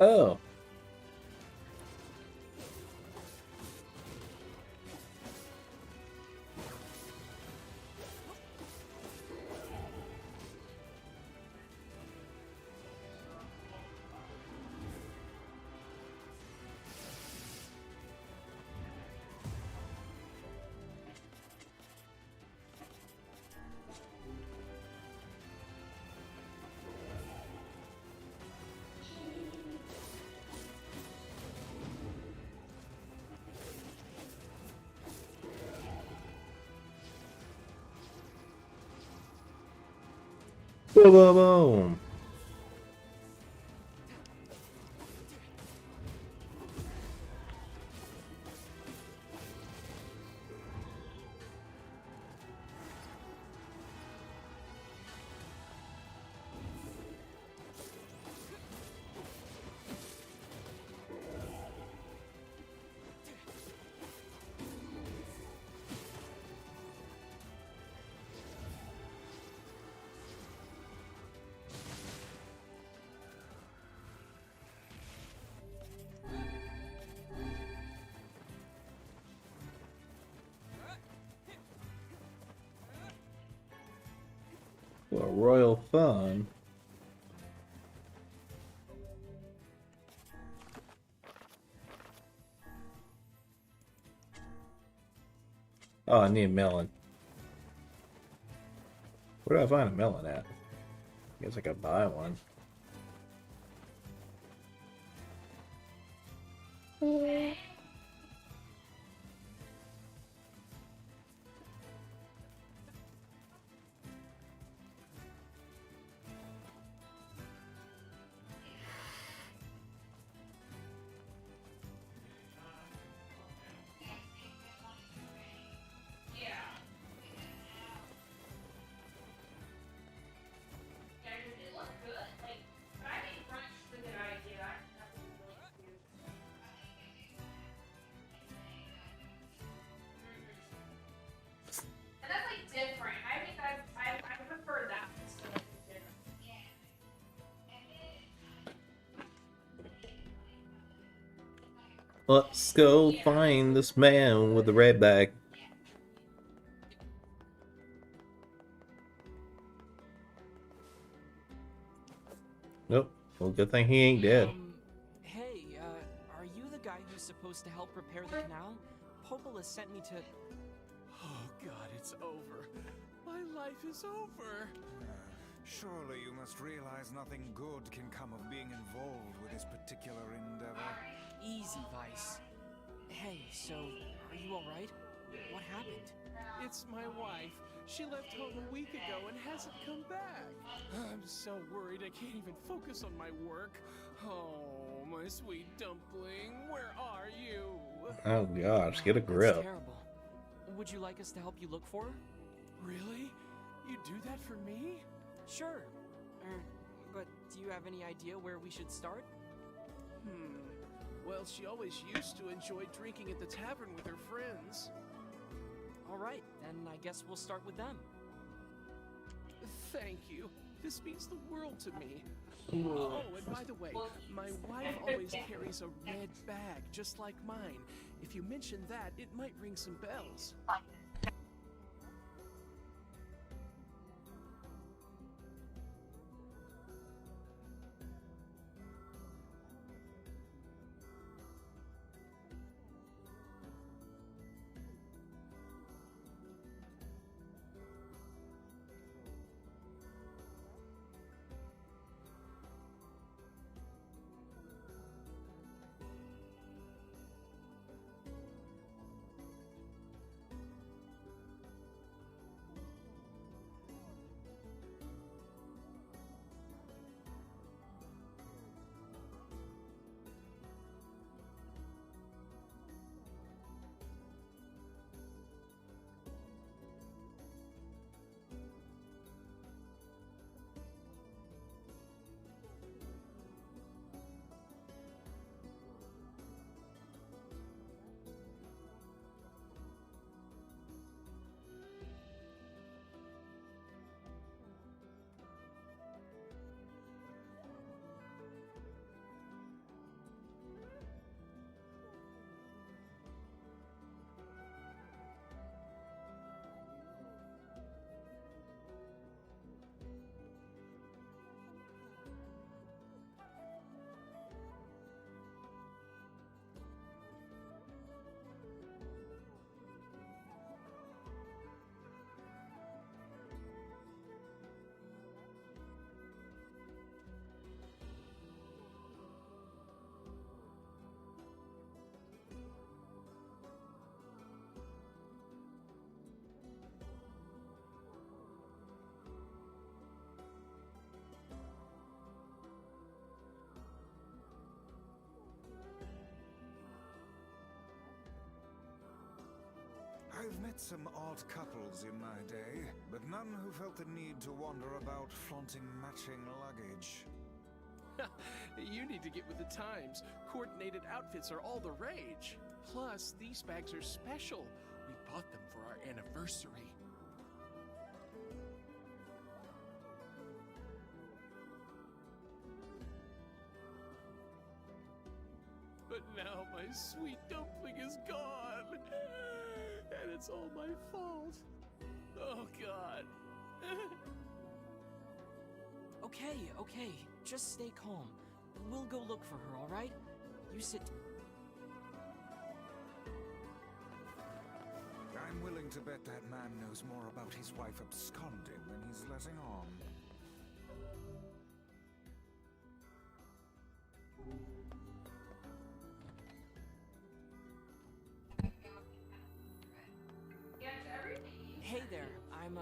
S7: Oh. Boom, boom, boom. Well, royal fun. Oh, I need a melon. Where do I find a melon at? I guess I could buy one. Let's go find this man with the red bag. Nope. Well, good thing he ain't dead.
S3: Hey, are you the guy who's supposed to help repair the canal? Popola sent me to...
S9: Oh god, it's over. My life is over.
S8: Surely you must realize nothing good can come of being involved with this particular endeavor.
S3: Easy, Vice. Hey, so, are you alright? What happened?
S9: It's my wife. She left home a week ago and hasn't come back. I'm so worried I can't even focus on my work. Oh, my sweet dumpling, where are you?
S7: Oh gosh, get a grip.
S3: That's terrible. Would you like us to help you look for her?
S9: Really? You do that for me?
S3: Sure. But do you have any idea where we should start?
S9: Well, she always used to enjoy drinking at the tavern with her friends.
S3: Alright, then I guess we'll start with them.
S9: Thank you. This means the world to me. Oh, and by the way, my wife always carries a red bag, just like mine. If you mention that, it might ring some bells.
S8: met some odd couples in my day, but none who felt the need to wander about flaunting matching luggage.
S9: You need to get with the times. Coordinated outfits are all the rage. Plus, these bags are special. We bought them for our anniversary. But now my sweet dumpling is gone. And it's all my fault. Oh, God.
S3: Okay. Just stay calm. We'll go look for her, alright? You sit...
S8: I'm willing to bet that man knows more about his wife absconding than he's letting on.
S3: Hey there, I'm,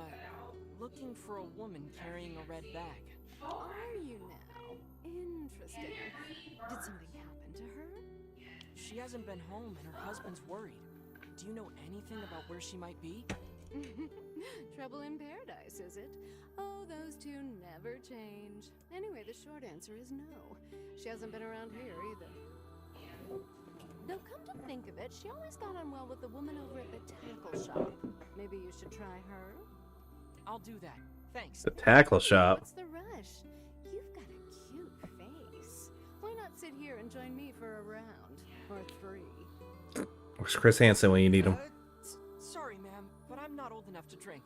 S3: looking for a woman carrying a red bag.
S4: Are you now? Interesting. Did something happen to her?
S3: She hasn't been home and her husband's worried. Do you know anything about where she might be?
S4: Trouble in paradise, is it? Oh, those two never change. Anyway, the short answer is no. She hasn't been around here either. Though come to think of it, she always got on well with the woman over at the tackle shop. Maybe you should try her.
S3: I'll do that. Thanks.
S7: The tackle shop.
S4: What's the rush? You've got a cute face. Why not sit here and join me for a round? Or 3?
S7: Where's Chris Hansen when you need him?
S3: Sorry, ma'am, but I'm not old enough to drink.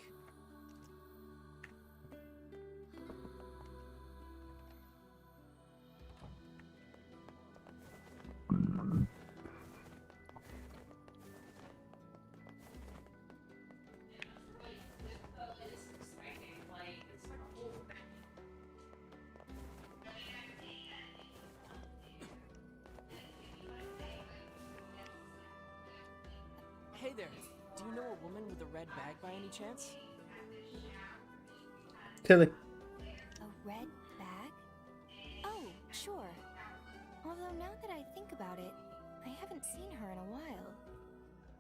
S3: Hey there, do you know a woman with a red bag by any chance?
S7: Tilly.
S5: A red bag? Oh, sure. Although now that I think about it, I haven't seen her in a while.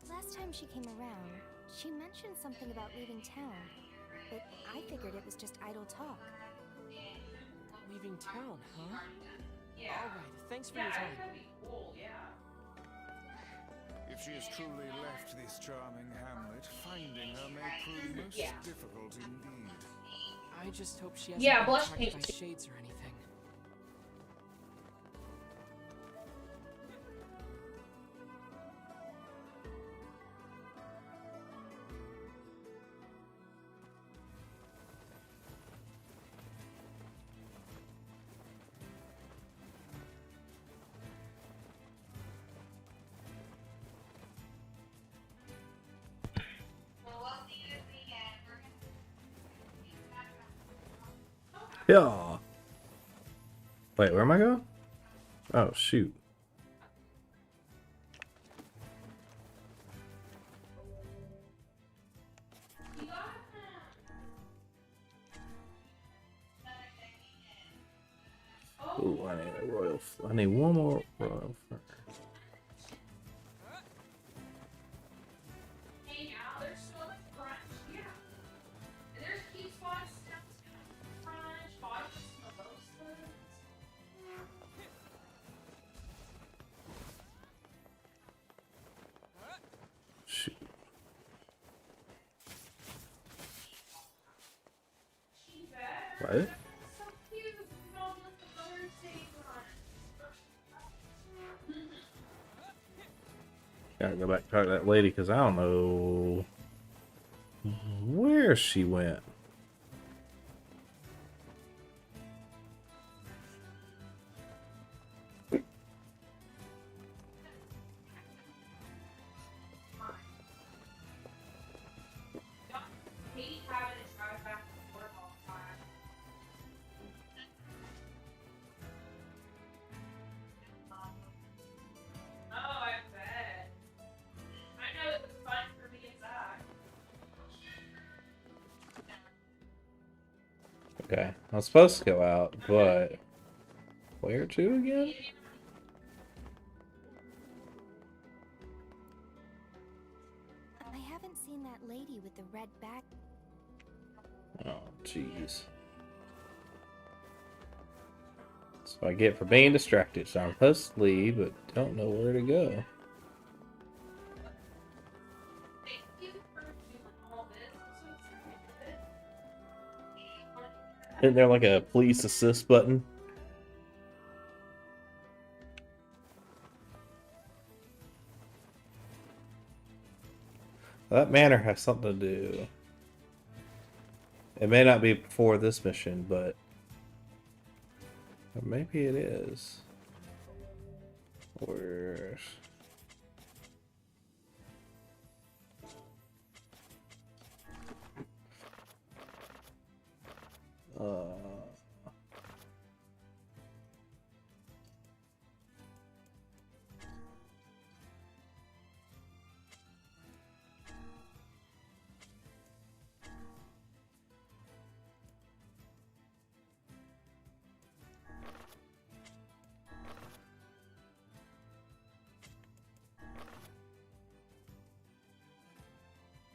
S5: Last time she came around, she mentioned something about leaving town, but I figured it was just idle talk.
S3: Leaving town, huh? Alright, thanks for your time.
S8: If she has truly left this charming hamlet, finding her may prove most difficult indeed.
S3: I just hope she hasn't
S6: Yeah,
S3: been
S6: blush
S3: attacked
S6: paint.
S3: by shades or anything.
S7: Yeah. Wait, where am I going? Oh, shoot. Ooh, I need a royal. I need one more royal fur.
S6: Hey, now there's so much crunch. Yeah. There's key spots, crunch, body mimosas.
S7: Shoot. What?
S6: So cute. With all the birds saying
S7: Gotta go back and talk to that lady because I don't know where she went.
S6: hate having to drive back to work all the time. Oh, I bet. I know it was fun for me and Zach.
S7: Okay, I was supposed to go out, but where to again?
S5: I haven't seen that red bag.
S7: Oh, jeez. That's what I get for being distracted. So I'm supposed to leave, but don't know where to go.
S6: Thank you for doing all this. I'm so excited.
S7: Isn't there like a please assist button? That manor has something to do. It may not be before this mission, but or maybe it is. Or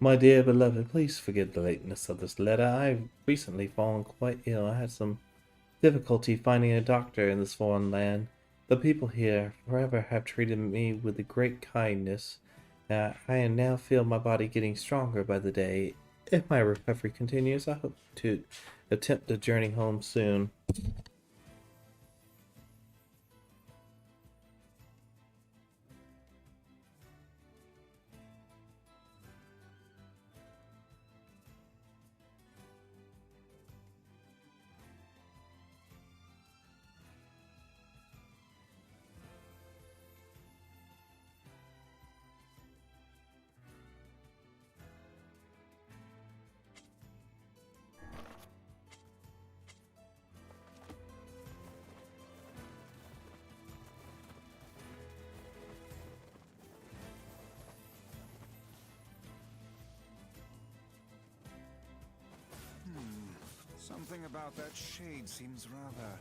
S7: My dear beloved, please forgive the lateness of this letter. I've recently fallen quite ill. I had some difficulty finding a doctor in this foreign land. The people here forever have treated me with a great kindness. I now feel my body getting stronger by the day. If my recovery continues, I hope to attempt a journey home soon.
S8: Something about that shade seems rather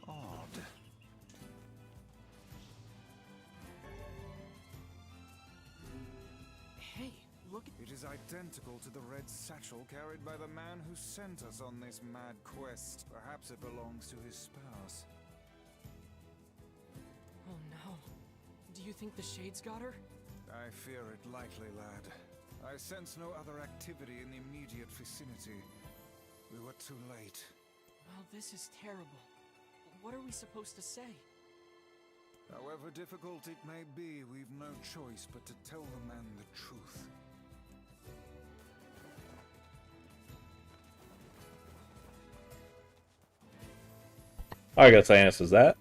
S8: odd.
S3: Hey, look at...
S8: It is identical to the red satchel carried by the man who sent us on this mad quest. Perhaps it belongs to his spouse.
S3: Oh no. Do you think the Shades got her?
S8: I fear it likely, lad. I sense no other activity in the immediate vicinity. We were too late.
S3: Well, this is terrible. What are we supposed to say?
S8: However difficult it may be, we've no choice but to tell the man the truth.
S7: I guess I answers that.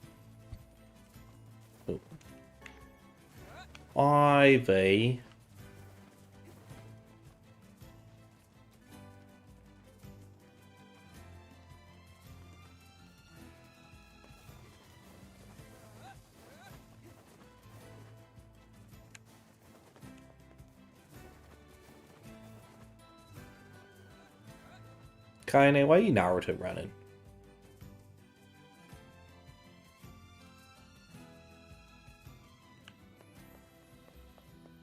S7: Ivy. Kaine, why are you Naruto running?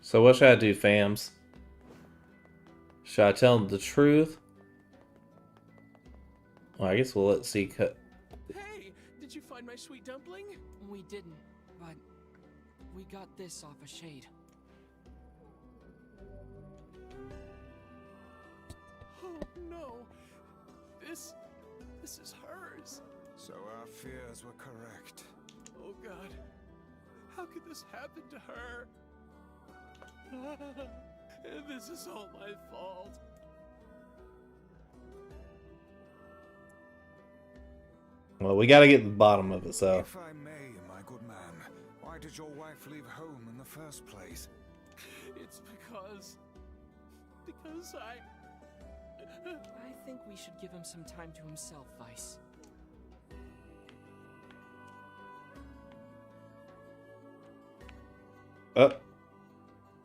S7: So what should I do, fams? Should I tell them the truth? Well, I guess we'll let see cut.
S9: Hey, did you find my sweet dumpling?
S3: We didn't, but we got this off a Shade.
S9: Oh no. This is hers.
S8: So our fears were correct.
S9: Oh god. How could this happen to her? This is all my fault.
S7: Well, we gotta get to the bottom of it, so.
S8: If I may, my good man, why did your wife leave home in the first place?
S9: It's because I
S3: think we should give him some time to himself, Vice.
S7: Oh.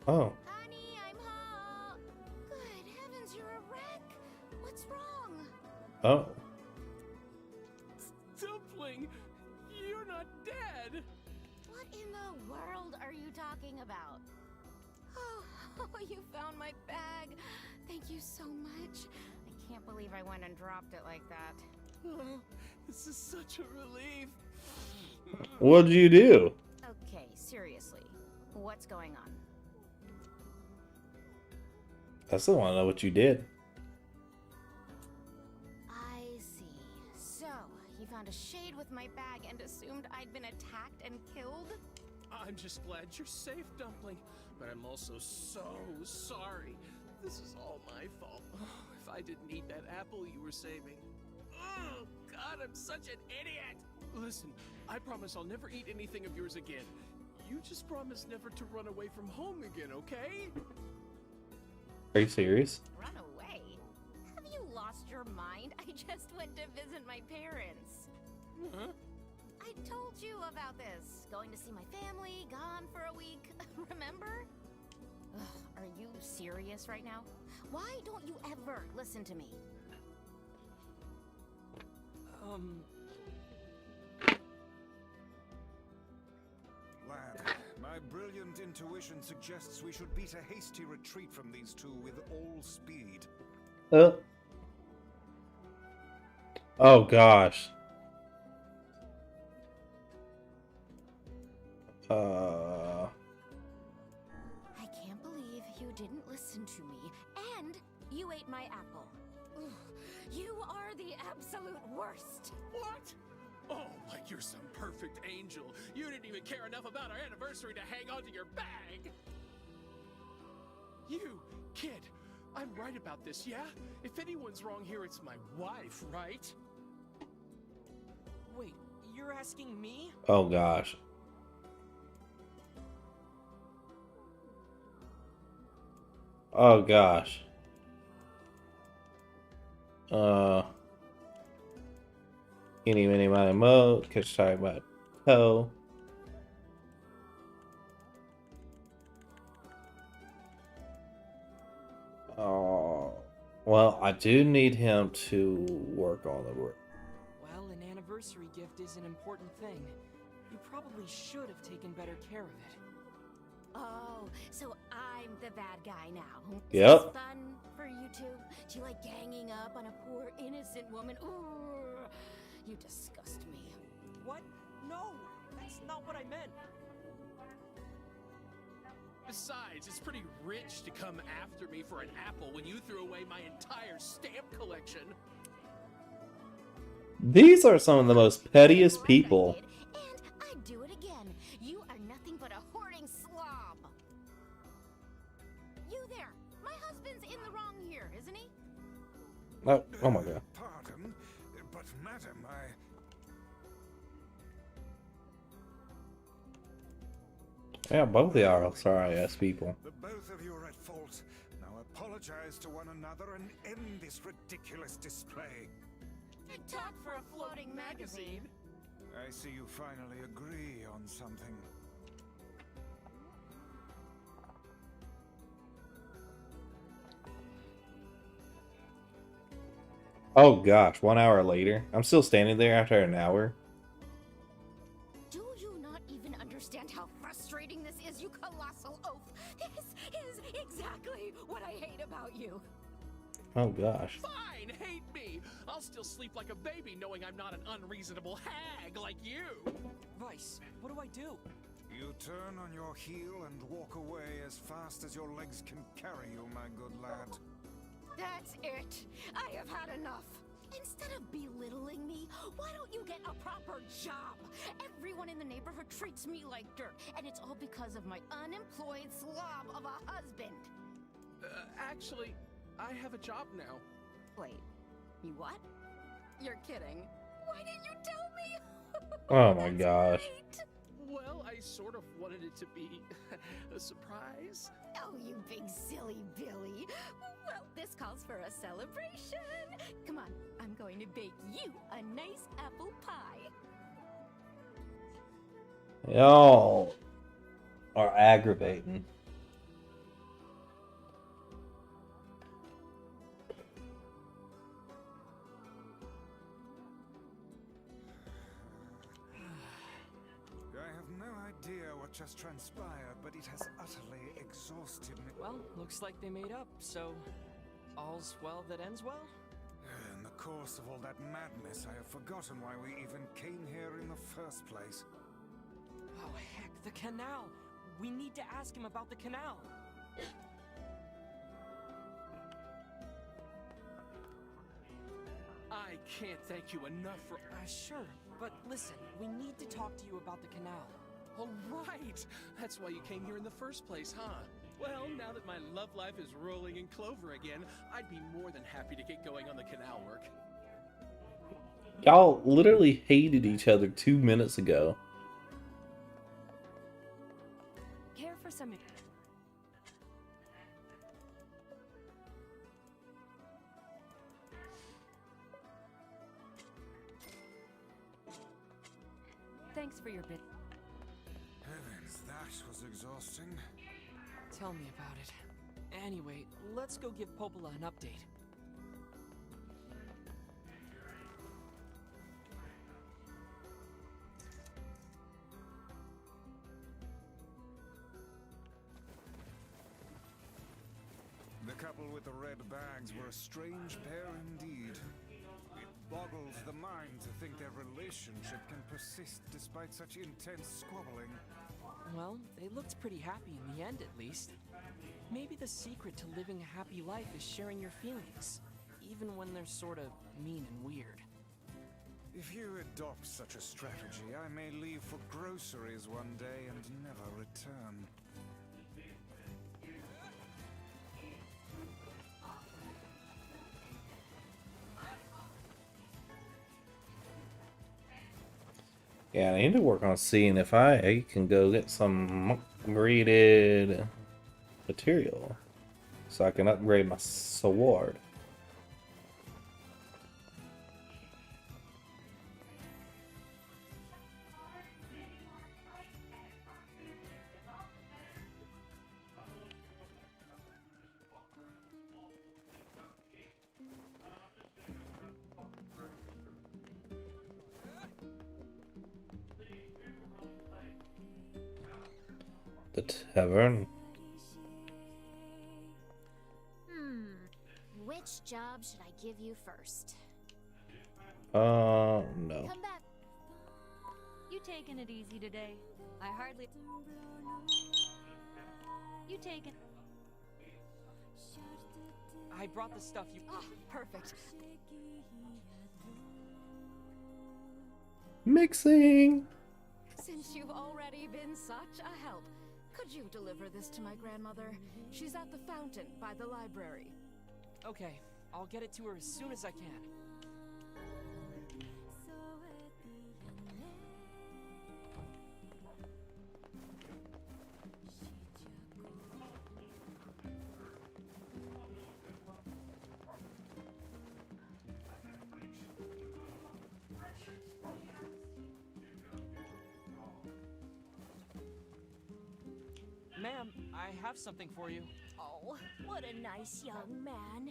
S5: Honey, I'm home. Good heavens, you're a wreck. What's wrong?
S7: Oh.
S9: Dumpling, you're not dead.
S5: What in the world are you talking about? Oh,
S10: Oh, you found my bag. Thank you so much. I can't believe I went and dropped it like that.
S9: Oh, this is such a relief.
S7: What'd you do?
S10: Okay, seriously. What's going on?
S7: I still want to know what you did.
S10: I see. So, you found a shade with my bag and assumed I'd been attacked and killed?
S9: I'm just glad you're safe, Dumpling. But I'm also so sorry. This is all my fault. If I didn't eat that apple you were saving. Oh, God, I'm such an idiot. Listen, I promise I'll never eat anything of yours again. You just promise never to run away from home again, okay?
S7: Are you serious?
S10: Run away? Have you lost your mind? I just went to visit my parents.
S9: Huh?
S10: I told you about this. Going to see my family, gone for a week. Remember? Ugh, are you serious right now? Why don't you ever listen to me?
S8: Lad, my brilliant intuition suggests we should beat a hasty retreat from these two with all speed.
S7: Oh gosh.
S10: I can't believe you didn't listen to me, and you ate my apple. Ugh, you are the absolute worst.
S9: What? Oh, like you're some perfect angel. You didn't even care enough about our anniversary to hang on to your bag. You, kid, I'm right about this, yeah? If anyone's wrong here, it's my wife, right?
S3: Wait, you're asking me?
S7: Oh gosh. Oh gosh. Any, many, miny, mo. Catch talking about toe. Oh, well, I do need him to work on the work.
S3: Well, an anniversary gift is an important thing. You probably should have taken better care of it.
S10: Oh, so I'm the bad guy now.
S7: Yep.
S10: Is this fun for you two? Do you like ganging up on a poor innocent woman? Ooh, you disgust me.
S3: What? No, that's not what I meant.
S9: Besides, it's pretty rich to come after me for an apple when you threw away my entire stamp collection.
S7: These are some of the most pettiest people.
S10: And I'd do it again. You are nothing but a hoarding slob. You there. My husband's in the wrong here, isn't he?
S7: Oh my god.
S8: Pardon, but madam,
S7: Yeah, both of y'all are sorry-ass people.
S8: The both of you are at fault. Now apologize to one another and end this ridiculous display.
S10: Good talk for a floating magazine.
S8: I see you finally agree on something.
S7: Oh gosh, 1 hour later. I'm still standing there after an hour.
S10: Do you not even understand how frustrating this is, you colossal oaf? This is exactly what I hate about you.
S7: Oh gosh.
S9: Fine, hate me. I'll still sleep like a baby knowing I'm not an unreasonable hag like you.
S3: Vice, what do I do?
S8: You turn on your heel and walk away as fast as your legs can carry you, my good lad.
S10: That's it. I have had enough. Instead of belittling me, why don't you get a proper job? Everyone in the neighborhood treats me like dirt, and it's all because of my unemployed slob of a husband.
S9: Actually, I have a job now.
S10: Wait, you what? You're kidding. Why didn't you tell me?
S7: Oh my
S10: That's
S7: gosh.
S10: great.
S9: Well, I sort of wanted it to be a surprise.
S10: Oh, you big silly Billy. Well, this calls for a celebration. Come on, I'm going to bake you a nice apple pie.
S7: Y'all are aggravating.
S8: I have no idea what what just transpired, but it has utterly exhausted me.
S3: Well, looks like they made up, so all's well that ends well?
S8: In the course of all that madness, I have forgotten why we even came here in the first place.
S3: Oh, heck, the canal! We need to ask him about the canal!
S9: I can't thank you enough for...
S3: Sure, but listen, we need to talk to you about the canal.
S9: All right! That's why you came here in the first place, huh? Well, now that my love life is rolling in clover again, I'd be more than happy to get going on the canal work.
S7: Y'all literally hated each other 2 minutes ago.
S3: Care for some... Thanks for your bit.
S8: Heavens, that was exhausting.
S3: Tell me about it. Anyway, let's go give Popola an update.
S8: The couple with the red bags were a strange pair indeed. It boggles the mind to think their relationship can persist despite such intense squabbling.
S3: Well, they looked pretty happy in the end, at least. Maybe the secret to living a happy life is sharing your feelings, even when they're sort of mean and weird.
S8: If you adopt such a strategy, I may leave for groceries one day and never return.
S7: Yeah, I need to work on seeing if I can go get some upgraded material so I can upgrade my sword. The tavern.
S5: Which job should I give you first?
S7: No.
S5: Come back.
S11: You taking it easy today? I hardly... You taking...
S3: I brought the stuff you...
S4: Oh, perfect.
S7: Mixing.
S4: Since you've already been such a help, could you deliver this to my grandmother? She's at the fountain by the library.
S3: Okay, I'll get it to her as soon as I can. Ma'am, I have something for you.
S10: Oh, what a nice young man.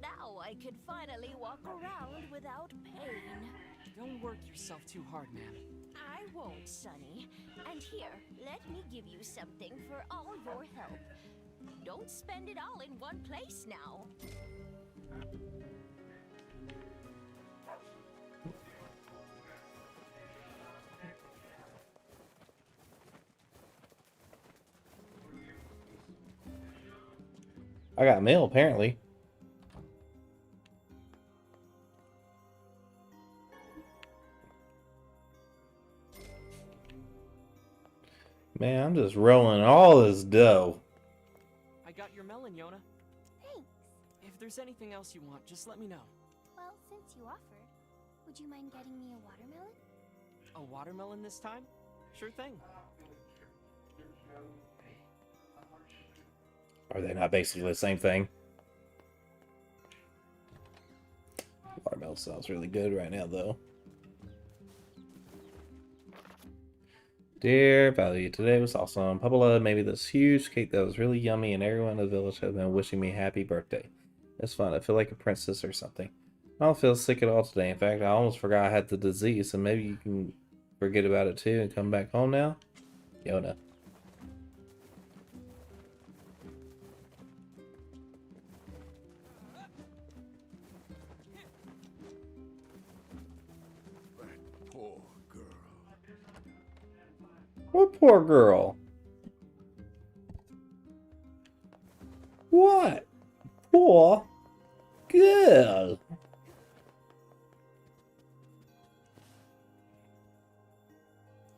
S10: Now I can finally walk around without pain.
S3: Don't work yourself too hard, ma'am.
S10: I won't, Sonny. And here, let me give you something for all your help. Don't spend it all in one place now.
S7: I got mail apparently. Man, I'm just rolling all this dough.
S3: I got your melon, Yona.
S5: Thanks.
S3: If there's anything else you want, just let me know.
S5: Well, since you offered, would you mind getting me a watermelon?
S3: A watermelon this time? Sure thing.
S7: Are they not basically the same thing? Watermelon sounds really good right now, though. Dear Valley, today was awesome. Popola made me this huge cake that was really yummy, and everyone in the village has been wishing me happy birthday. It's fun. I feel like a princess or something. I don't feel sick at all today. In fact, I almost forgot I had the disease, so maybe you can forget about it too and come back home now. Yona.
S8: That poor girl.
S7: What poor girl? What? Poor girl.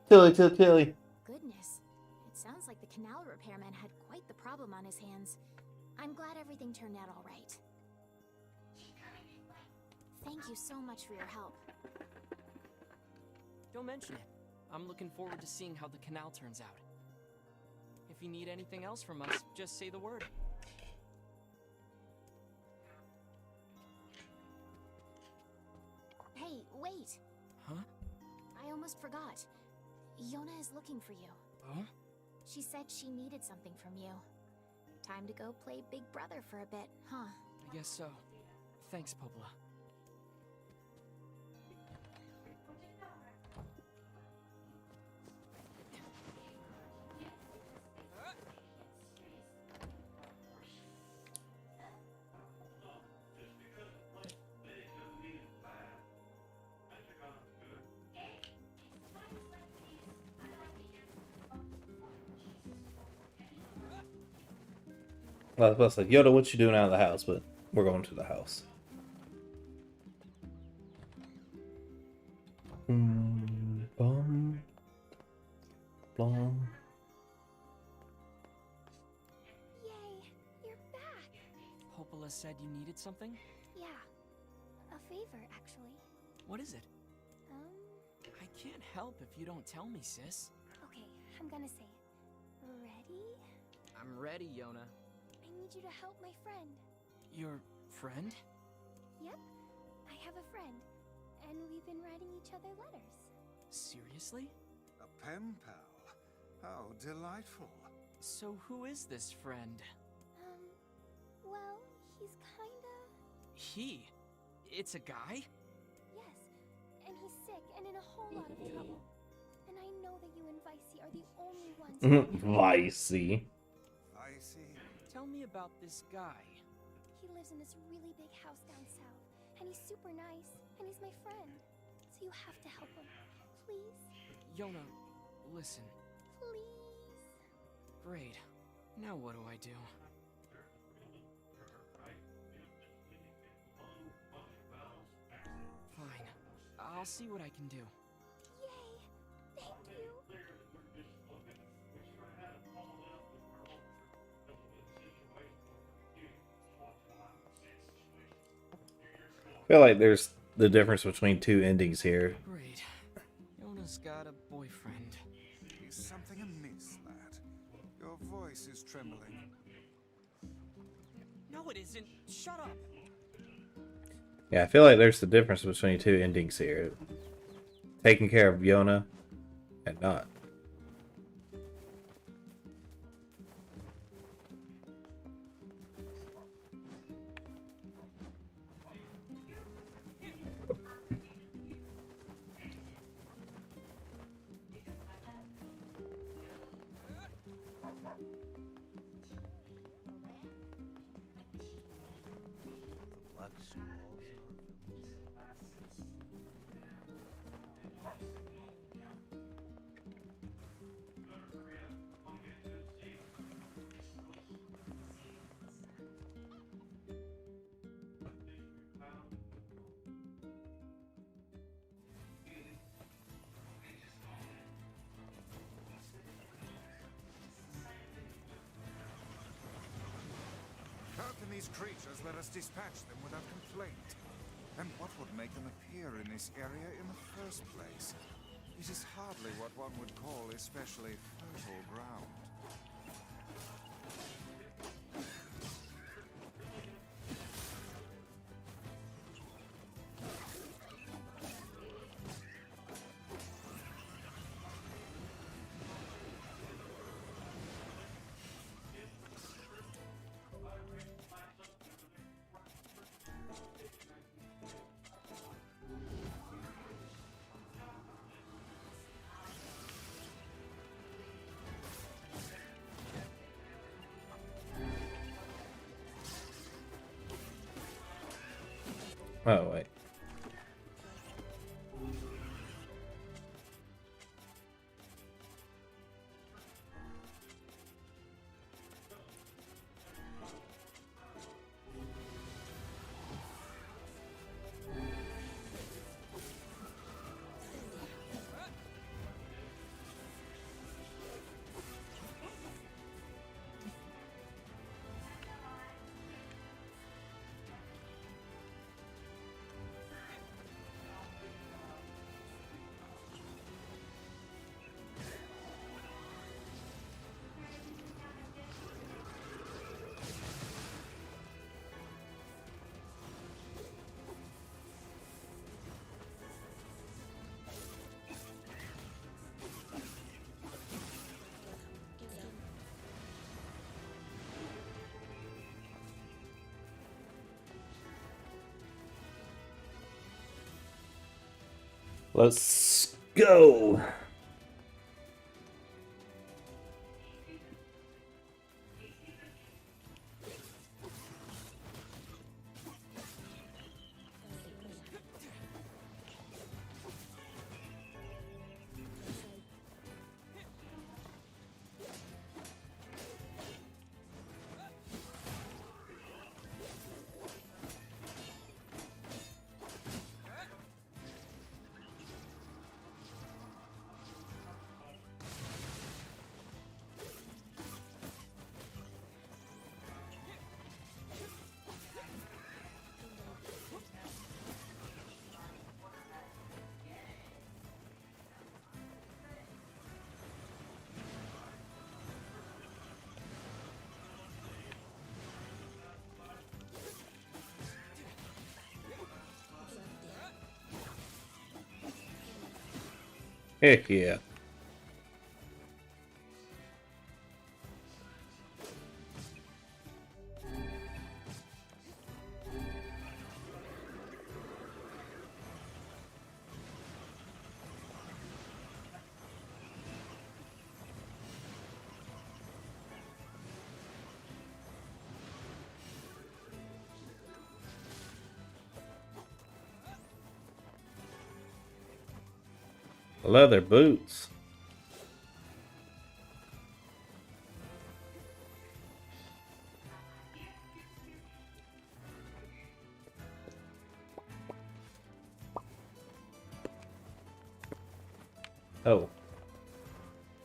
S7: Tilly.
S5: Goodness. It sounds like the canal repairman had quite the problem on his hands. I'm glad everything turned out all right. Thank you so much for your help.
S3: Don't mention it. I'm looking forward to seeing how the canal turns out. If you need anything else from us, just say the word.
S5: Hey, wait!
S3: Huh?
S5: I almost forgot. Yona is looking for you.
S3: Huh?
S5: She said she needed something from you. Time to go play Big Brother for a bit, huh?
S3: I guess so. Thanks, Popola.
S7: I was about to say, Yoda, what you doing out of the house? But we're going to the house. Bum. Blum.
S5: Yay! You're back!
S3: Popola said you needed something?
S5: Yeah. A favor, actually.
S3: What is it?
S5: Um,
S3: I can't help if you don't tell me, sis.
S5: okay, I'm gonna say it. Ready?
S3: I'm ready, Yona.
S5: I need you to help my friend.
S3: Your friend?
S5: Yep, I have a friend, and we've been writing each other letters.
S3: Seriously?
S8: A pen pal. How delightful.
S3: So who is this friend?
S5: Well, he's kinda...
S3: He? It's a guy?
S5: Yes, and he's sick and in a whole lot of trouble. And I know that you and Vicey are the only ones who
S7: Vicey.
S8: Vicey?
S3: Tell me about this guy.
S5: He lives in this really big house down south, and he's super nice, and he's my friend. So you have to help him. Please?
S3: Yona, listen.
S5: Please?
S3: Great. Now what do I do? Fine. I'll see what I can do.
S5: Yay! Thank you!
S7: I feel like there's the difference between two endings here.
S3: Great. Yona's got a boyfriend.
S8: Is something amiss, lad? Your voice is trembling.
S3: No, it isn't. Shut up.
S7: Yeah, I feel like there's the difference between two endings here. Taking care of Yona and not.
S8: How can these creatures let us dispatch them without complaint? And what would make them appear in this area in the first place? It is hardly what one would call especially fertile ground.
S7: Oh, wait. Let's go. Heck yeah. Leather boots. Oh.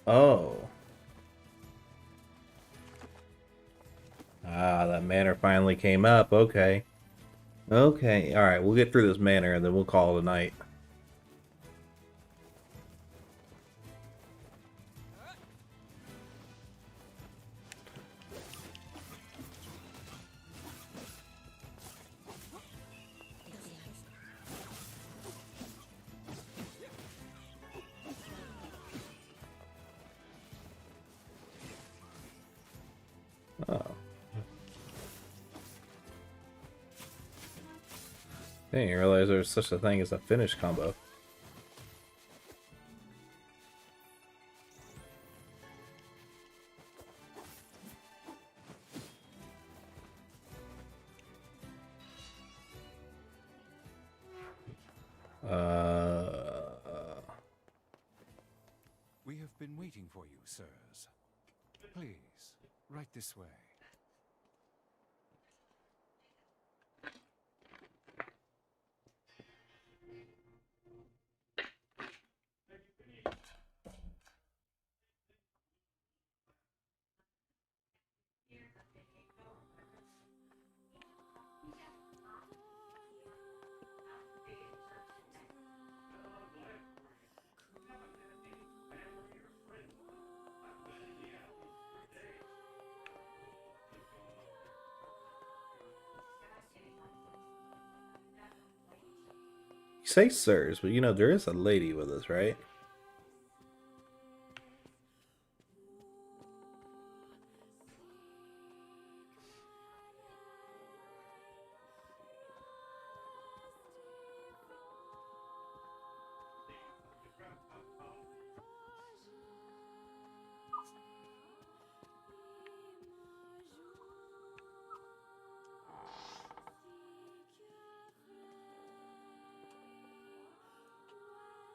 S7: Oh. Ah, that manor finally came up. Okay. Okay. Alright, we'll get through this manor and then we'll call it a night. Oh. Didn't realize there was such a thing as a finish combo.
S8: We have been waiting for you, sirs. Please, right this way.
S7: You say sirs, but you know, there is a lady with us, right?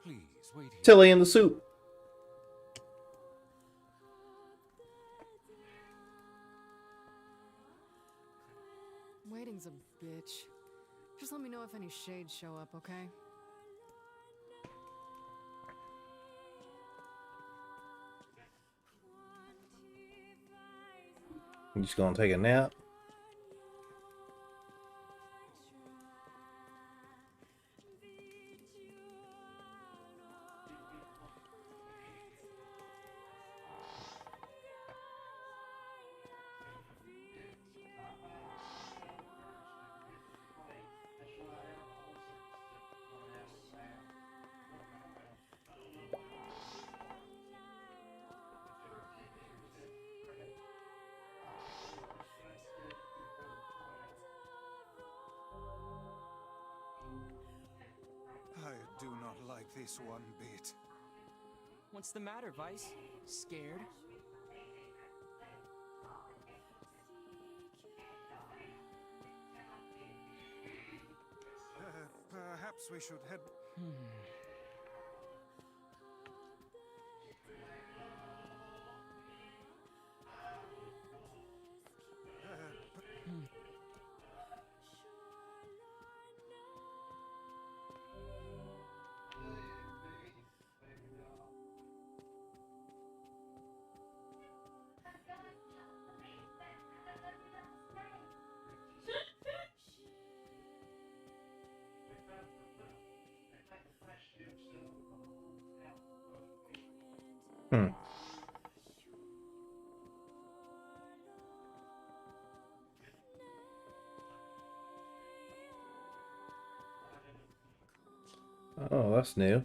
S8: Please, wait here.
S7: Tilly in the soup.
S4: Waiting's a bitch. Just let me know if any shades show up, okay?
S7: You just gonna take a nap?
S8: I do not like this one bit.
S3: What's the matter, Vice? Scared?
S8: Perhaps we should head.
S7: Hmm. Oh, that's new.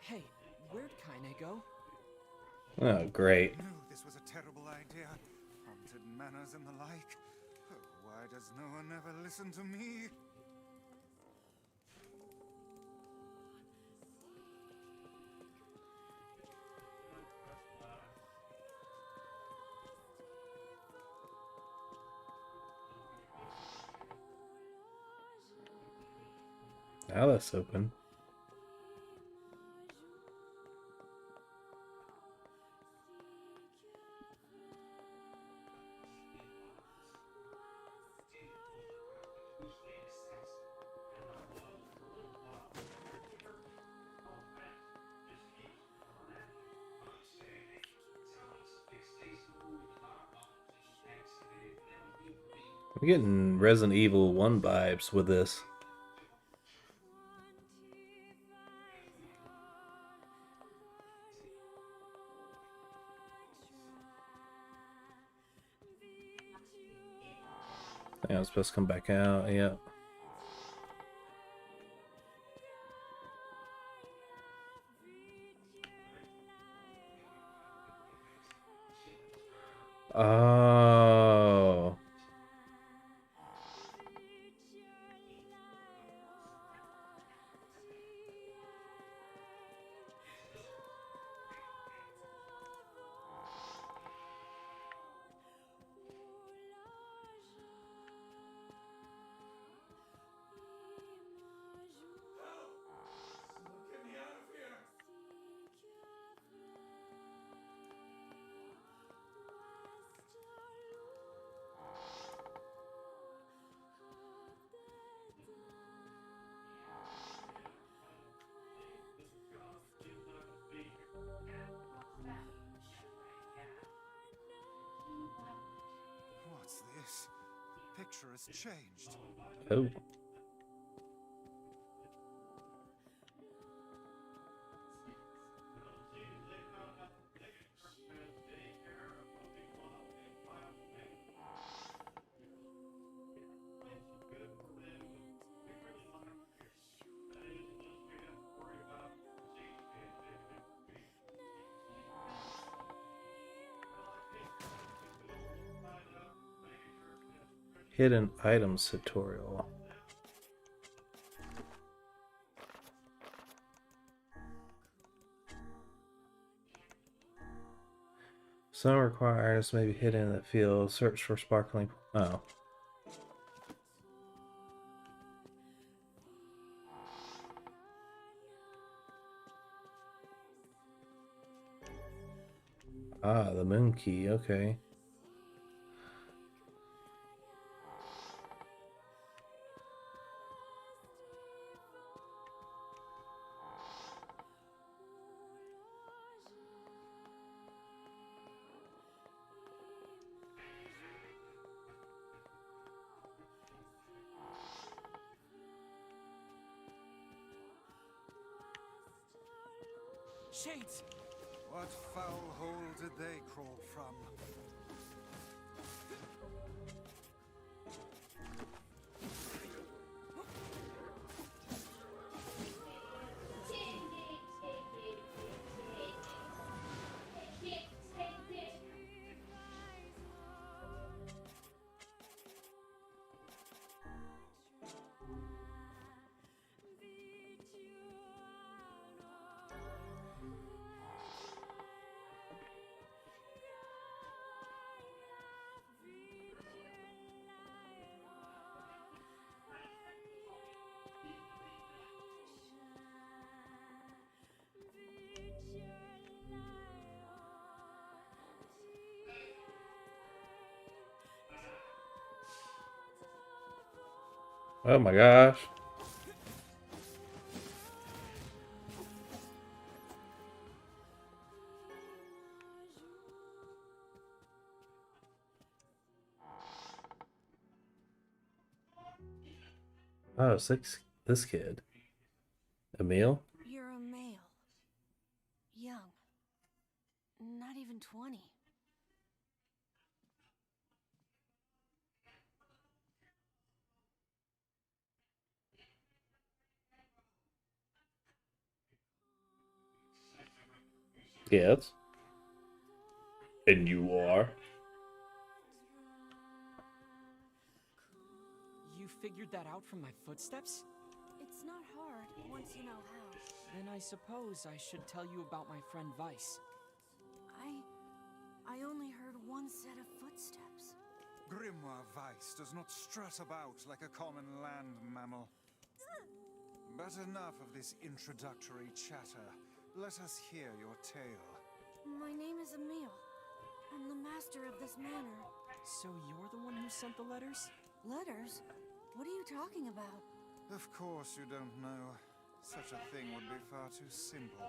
S3: Hey, where'd Kaine go?
S7: Oh, great.
S8: I knew this was a terrible idea. Haunted manors and the like. Oh, why does no one ever listen to me?
S7: Now that's open. I'm getting Resident Evil 1 vibes with this. I think I'm supposed to come back out, yeah. Oh.
S8: What's this? The picture has changed.
S7: Oh. Hidden items tutorial. Some require artists may be hidden in that field. Search for sparkling. Oh. Ah, the moon key. Okay.
S3: Shades!
S2: What foul hole did they crawl from?
S7: Oh my gosh. Oh, this kid. Emil?
S10: You're a male. Young. Not even 20.
S7: Yes. And you are?
S3: You figured that out from my footsteps?
S10: It's not hard once you know how.
S3: Then I suppose I should tell you about my friend Vice.
S10: I only heard one set of footsteps.
S2: Grimoire Weiss does not strut about like a common land mammal. But enough of this introductory chatter. Let us hear your tale.
S10: My name is Emil. I'm the master of this manor.
S3: So you're the one who sent the letters?
S10: Letters? What are you talking about?
S2: Of course you don't know. Such a thing would be far too simple.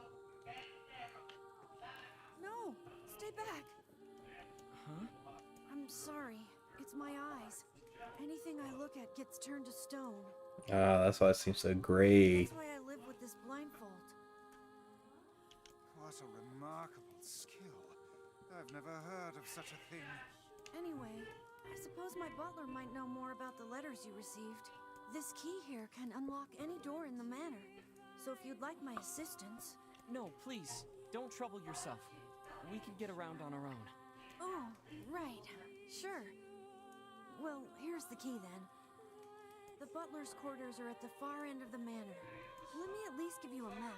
S10: No! Stay back!
S3: Huh?
S10: I'm sorry. It's my eyes. Anything I look at gets turned to stone.
S7: Ah, that's why it seems so gray.
S10: That's why I live with this blindfold.
S2: What a remarkable skill. I've never heard of such a thing.
S10: Anyway, I suppose my butler might know more about the letters you received. This key here can unlock any door in the manor. So if you'd like my assistance...
S3: No, please. Don't trouble yourself. We can get around on our own.
S10: Oh, right. Sure. Well, here's the key then. The butler's quarters are at the far end of the manor. Let me at least give you a map.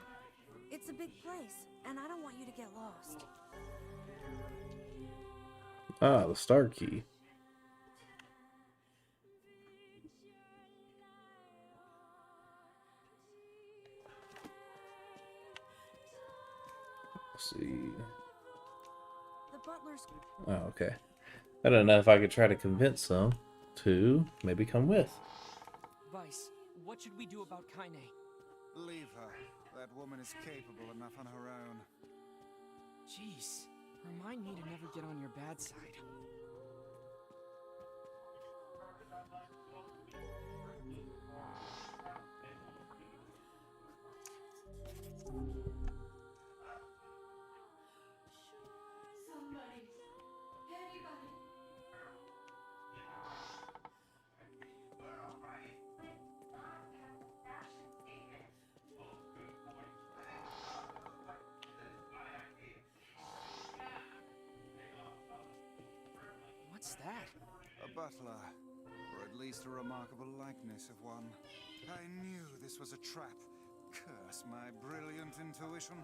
S10: It's a big place, and I don't want you to get lost.
S7: Ah, the star key. Let's see.
S10: The butler's...
S7: Oh, okay. I don't know if I could try to convince them to maybe come with.
S3: Vice, what should we do about Kaine?
S2: Leave her. That woman is capable enough on her own.
S3: Jeez, remind me to never get on your bad side. What's that?
S2: A butler, or at least a remarkable likeness of one. I knew this was a trap. Curse my brilliant intuition.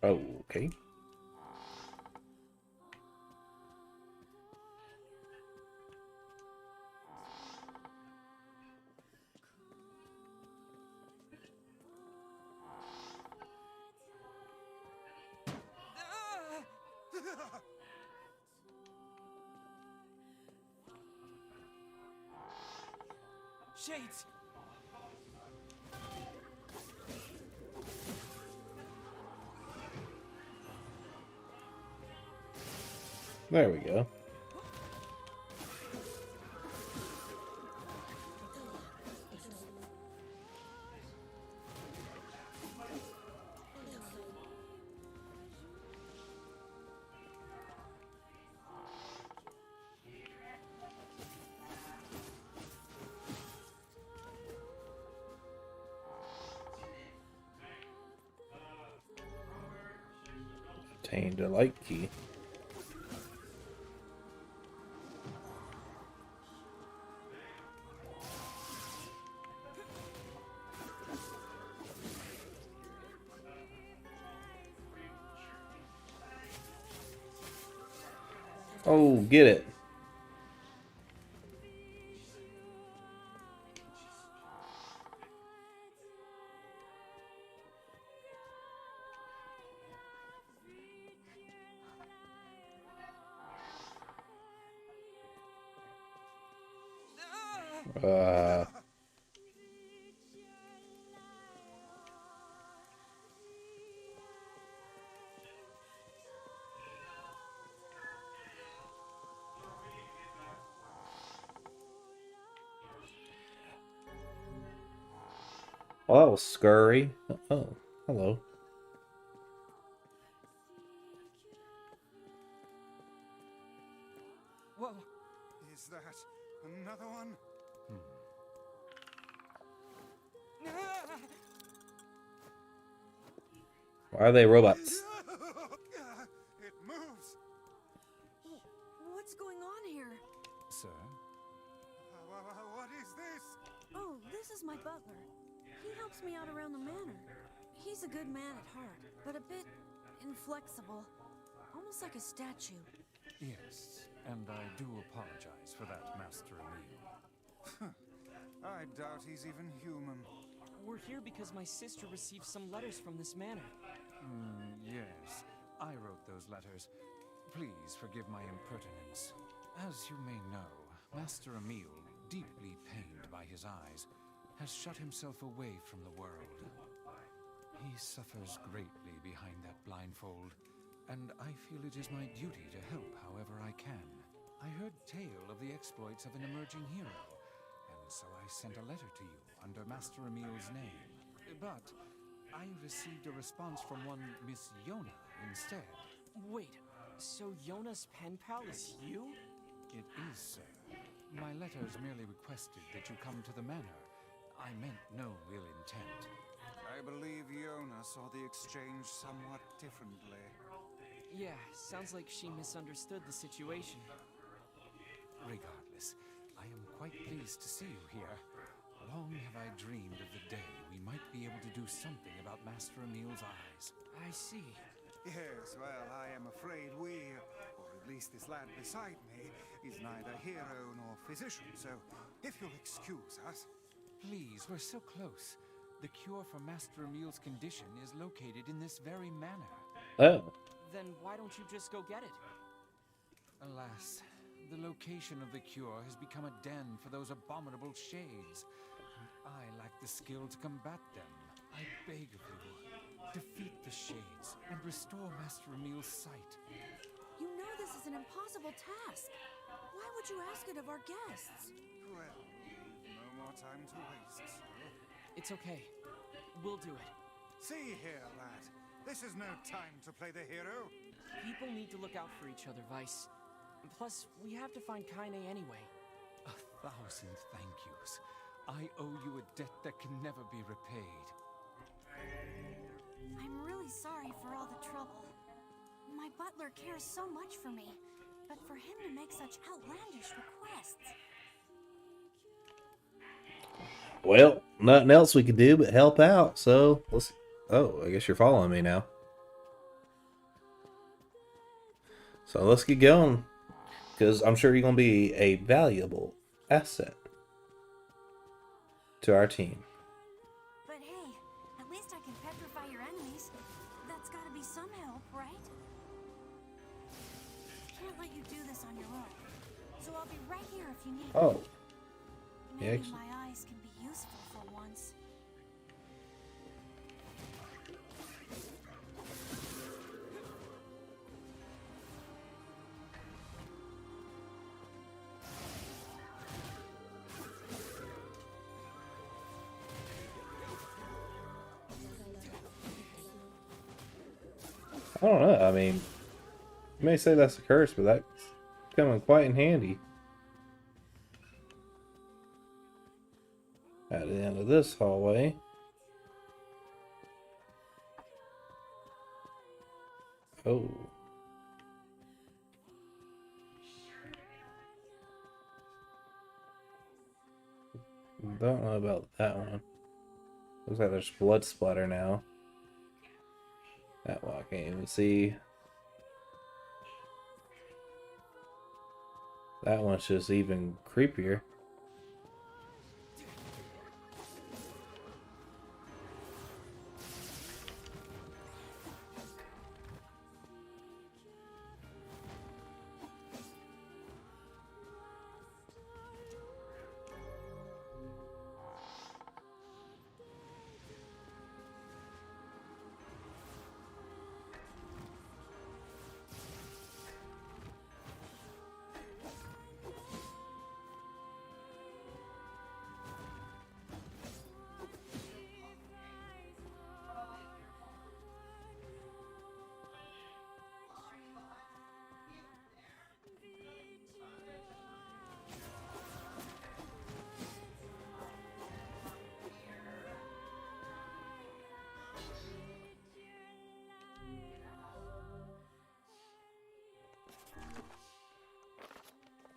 S7: Okay.
S3: Shades!
S7: There we go. Obtained a light key. Oh, get it. Uh, well, that was scurry. Oh, hello.
S3: Whoa!
S2: Is that another one?
S7: Why are they robots?
S2: It moves.
S10: What's going on here?
S8: Sir?
S2: What is this?
S10: Oh, this is my butler. He helps me out around the manor. He's a good man at heart, but a bit inflexible. Almost like a statue.
S8: Yes, and I do apologize for that, Master Emil.
S2: I doubt he's even human.
S3: We're here because my sister received some letters from this manor.
S8: Yes, I wrote those letters. Please forgive my impertinence. As you may know, Master Emil, deeply pained by his eyes, has shut himself away from the world. He suffers greatly behind that blindfold, and I feel it is my duty to help however I can. I heard tale of the exploits of an emerging hero, and so I sent a letter to you under Master Emil's name. But I received a response from one Miss Yona instead.
S3: Wait, so Yona's pen pal is you?
S8: It is, sir. My letters merely requested that you come to the manor. I meant no ill intent.
S2: I believe Yona saw the exchange somewhat differently.
S3: Yeah, sounds like she misunderstood the situation.
S8: Regardless, I am quite pleased to see you here. Long have I dreamed of the day we might be able to do something about Master Emil's eyes.
S3: I see.
S2: Yes, well, I am afraid we, or at least this lad beside me, is neither hero nor physician, so if you'll excuse us.
S8: Please, we're so close. The cure for Master Emil's condition is located in this very manor.
S7: Oh.
S3: Then why don't you just go get it?
S8: Alas, the location of the cure has become a den for those abominable shades. And I lack the skill to combat them. I beg of you, defeat the shades and restore Master Emil's sight.
S10: You know this is an impossible task. Why would you ask it of our guests?
S2: Well, no more time to waste, sir.
S3: It's okay. We'll do it.
S2: See here, lad. This is no time to play the hero.
S3: People need to look out for each other, Vice. Plus, we have to find Kaine anyway.
S8: 1,000 thank yous. I owe you a debt that can never be repaid.
S5: I'm really sorry for all the trouble. My butler cares so much for me, but for him to make such outlandish requests...
S7: Well, nothing else we could do but help out, so let's... Oh, I guess you're following me now. So let's get going, because I'm sure you're going to be a valuable asset to our team.
S10: But hey, at least I can petrify your enemies. That's gotta be some help, right? Can't let you do this on your own. So I'll be right here if you need
S7: Oh.
S10: me.
S7: Yeah,
S10: Maybe my eyes can be useful for once.
S7: I don't know. I mean, you may say that's a curse, but that's coming quite in handy. At the end of this hallway. Oh. Don't know about that one. Looks like there's blood splatter now. That one I can't even see. That one's just even creepier.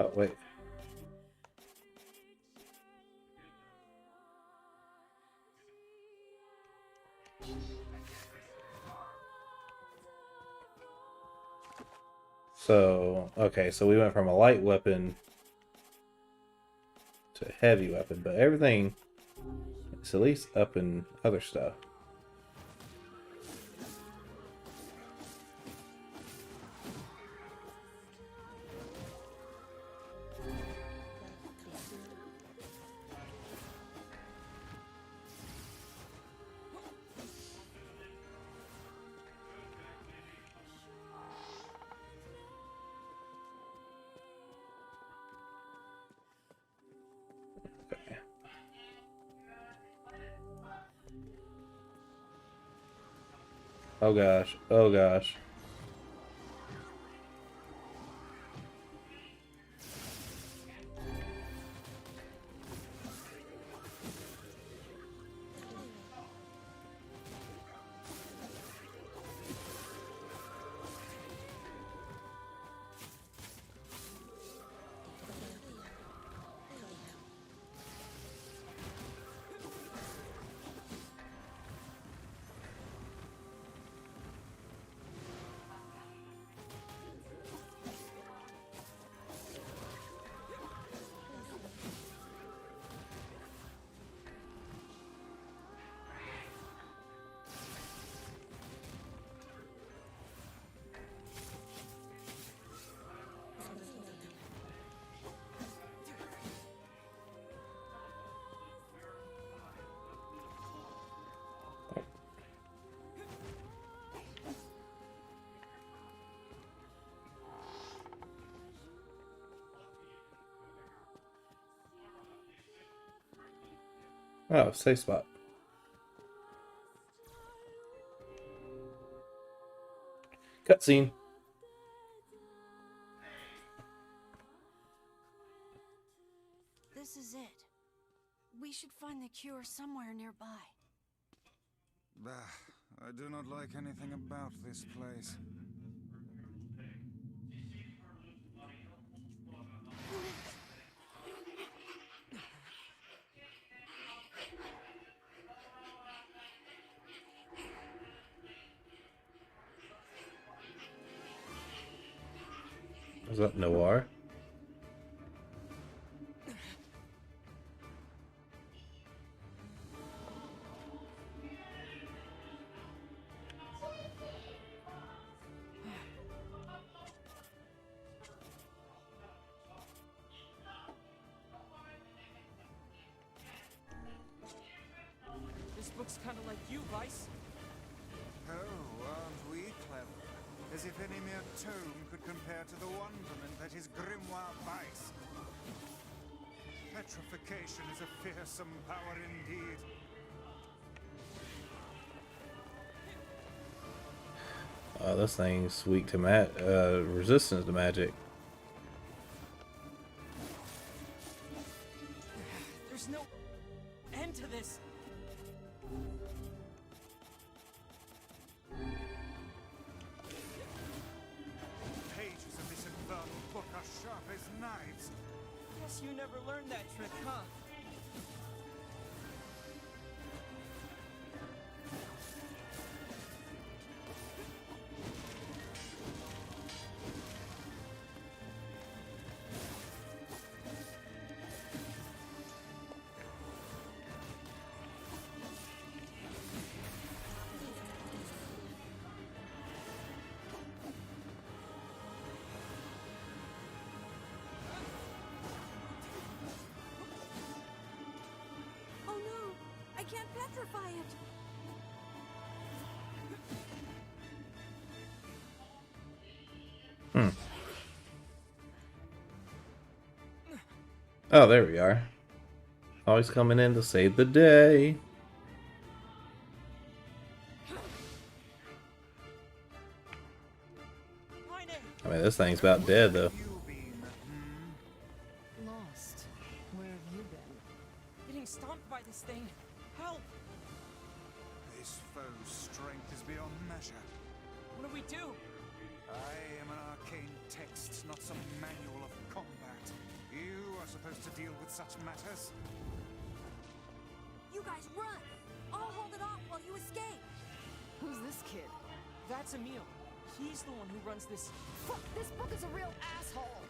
S7: Oh, wait. So, okay, so we went from a light weapon to a heavy weapon, but everything is at least up in other stuff. Okay. Oh gosh, oh gosh. Oh, safe spot. Cutscene.
S10: This is it. We should find the cure somewhere nearby.
S8: Bah, I do not like anything about this place.
S7: What's up, Noir?
S3: This looks kind of like you, Vice.
S2: Oh, aren't we clever? As if any mere tome could compare to the wonderment that is Grimoire Vice. Petrification is a fearsome power indeed.
S7: Oh, this thing's weak to resistance to magic.
S3: There's no end to this.
S2: Pages of this infernal book are sharp as knives.
S3: Guess you never learned that trick, huh?
S10: Oh no! I can't petrify it!
S7: Oh, there we are. Always coming in to save the day. I mean, this thing's about dead, though.
S3: Lost. Where have you been? Getting stomped by this thing. Help!
S2: This foe's strength is beyond measure.
S3: What do we do?
S2: I am an arcane text, not some manual of combat. You are supposed to deal with such matters.
S10: You guys run! I'll hold it off while you escape!
S3: Who's this kid? That's Emil. He's the one who runs this.
S4: Fuck, this book is a real asshole.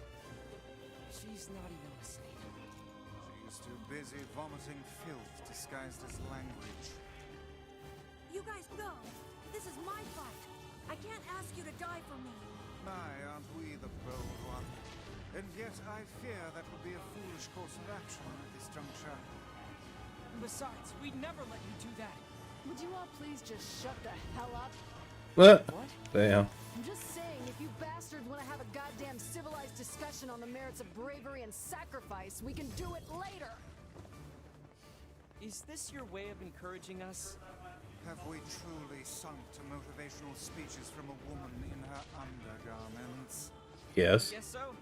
S3: She's not even listening.
S2: She's too busy vomiting filth disguised as language.
S10: You guys go! This is my fight! I can't ask you to die for me!
S2: My, aren't we the bold one? And yet I fear that would be a foolish course of action at this juncture.
S3: Besides, we'd never let you do that.
S4: Would you all please just shut the hell up?
S7: What?
S3: What?
S7: Damn.
S4: I'm just saying, if you bastards want to have a goddamn civilized discussion on the merits of bravery and sacrifice, we can do it later.
S3: Is this your way of encouraging us?
S2: Have we truly sunk to motivational speeches from a woman in her undergarments?
S7: Yes.
S3: Guess so.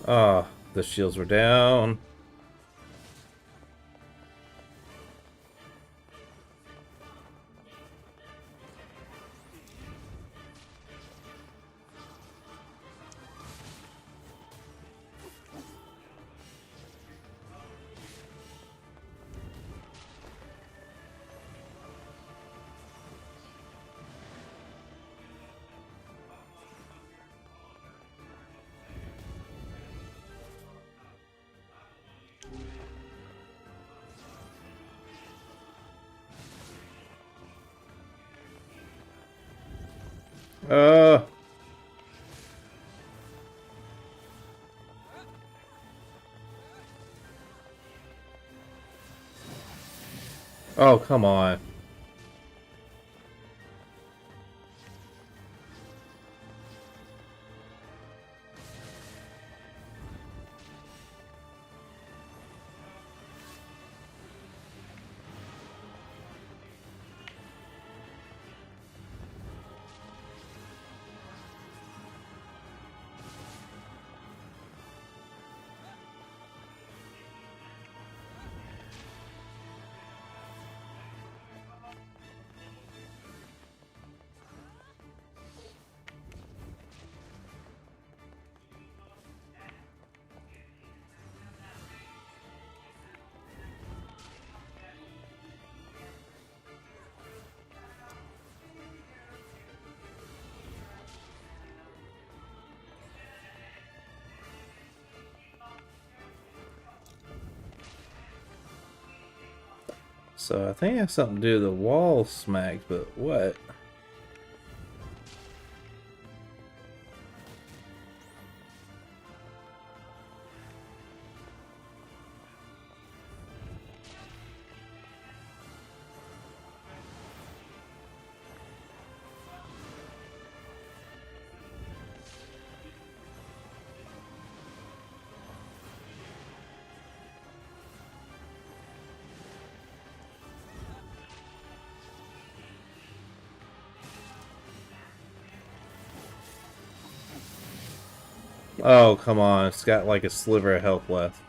S7: Ah, the shields were down. Oh, come on. So I think it has something to do with the wall smack, but what? Oh, come on. It's got like a sliver of health left.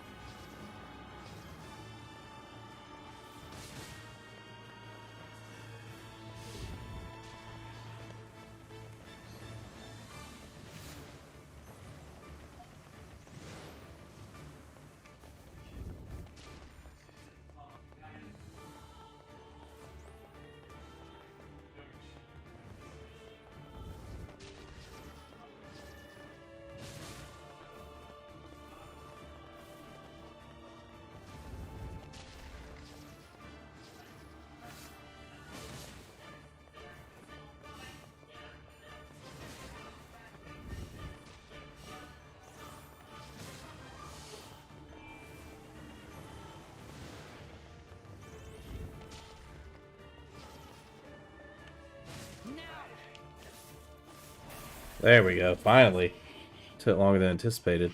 S7: There we go, finally. Took longer than anticipated.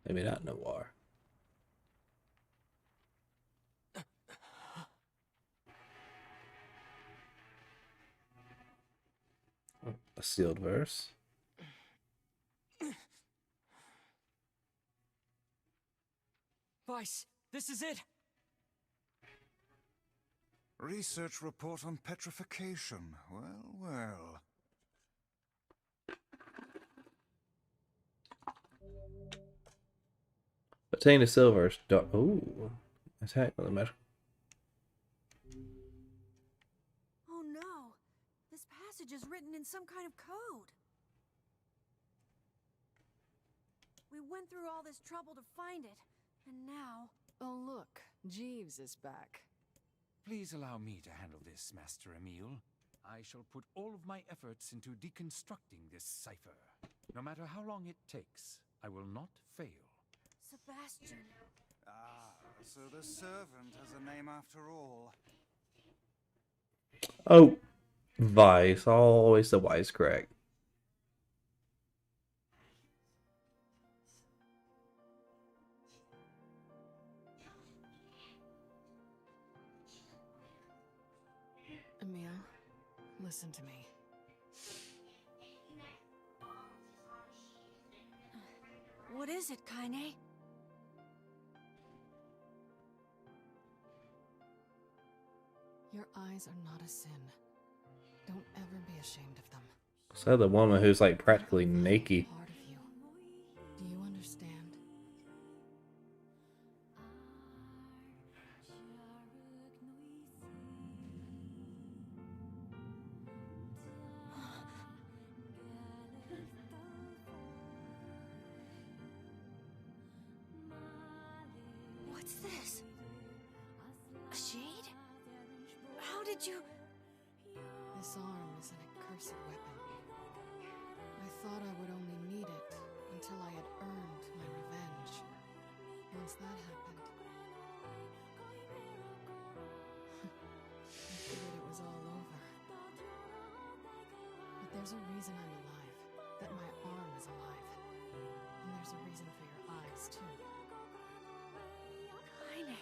S7: Maybe not Noir. A sealed verse.
S3: Vice, this is it.
S8: Research report on petrification. Well, well.
S7: Obtain a silver. Ooh. Attack with a metal.
S10: Oh no! This passage is written in some kind of code. We went through all this trouble to find it, and now...
S4: Oh look, Jeeves is back.
S2: Please allow me to handle this, Master Emile. I shall put all of my efforts into deconstructing this cipher. No matter how long it takes, I will not fail.
S10: Sebastian.
S8: Ah, so the servant has a name after all.
S7: Oh, Vice. Always the wisecrack.
S4: Emile, listen to me.
S10: What is it, Kaine?
S4: Your eyes are not a sin. Don't ever be ashamed of them.
S7: So the woman who's like practically naked.
S4: Part of you. Do you understand?
S10: What's this? A shade? How did you...
S4: This arm is an accursed weapon. I thought I would only need it until I had earned my revenge. Once that happened, I figured it was all over. But there's a reason I'm alive, that my arm is alive. And there's a reason for your eyes, too.
S10: Kaine.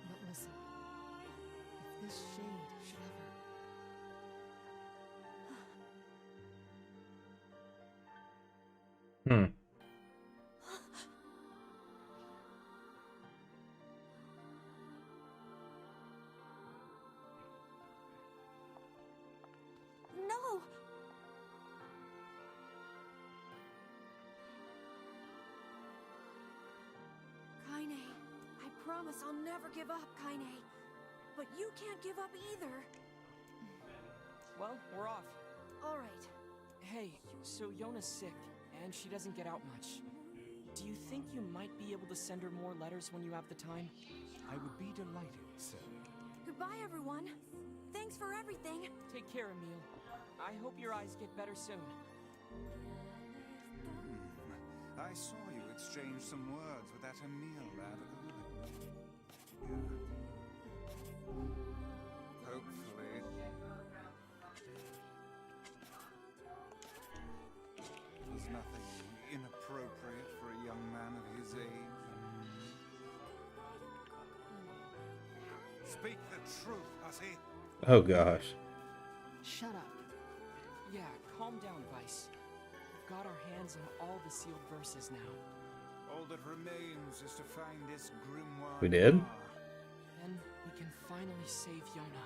S4: But listen, if this shade should ever...
S7: Hmm.
S10: No! Kaine, I promise I'll never give up, Kaine. But you can't give up either.
S3: Well, we're off.
S10: All right.
S3: Hey, so Yona's sick, and she doesn't get out much. Do you think you might be able to send her more letters when you have the time?
S2: I would be delighted, sir.
S10: Goodbye, everyone. Thanks for everything.
S3: Take care, Emil. I hope your eyes get better soon.
S8: I saw you exchange some words with that Emil lad earlier. Hopefully. There's nothing inappropriate for a young man of his age. Speak the truth, hussy.
S7: Oh gosh.
S3: Shut up. Yeah, calm down, Vice. We've got our hands on all the sealed verses now.
S8: All that remains is to find this grimoire.
S7: We did?
S3: Then we can finally save Yona.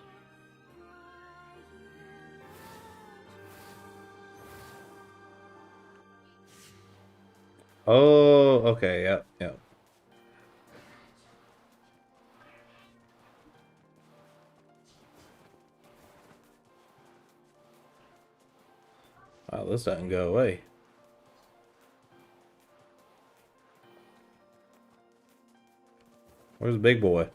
S7: Oh, okay, yep, yep. Wow, this doesn't go away. Where's the big boy?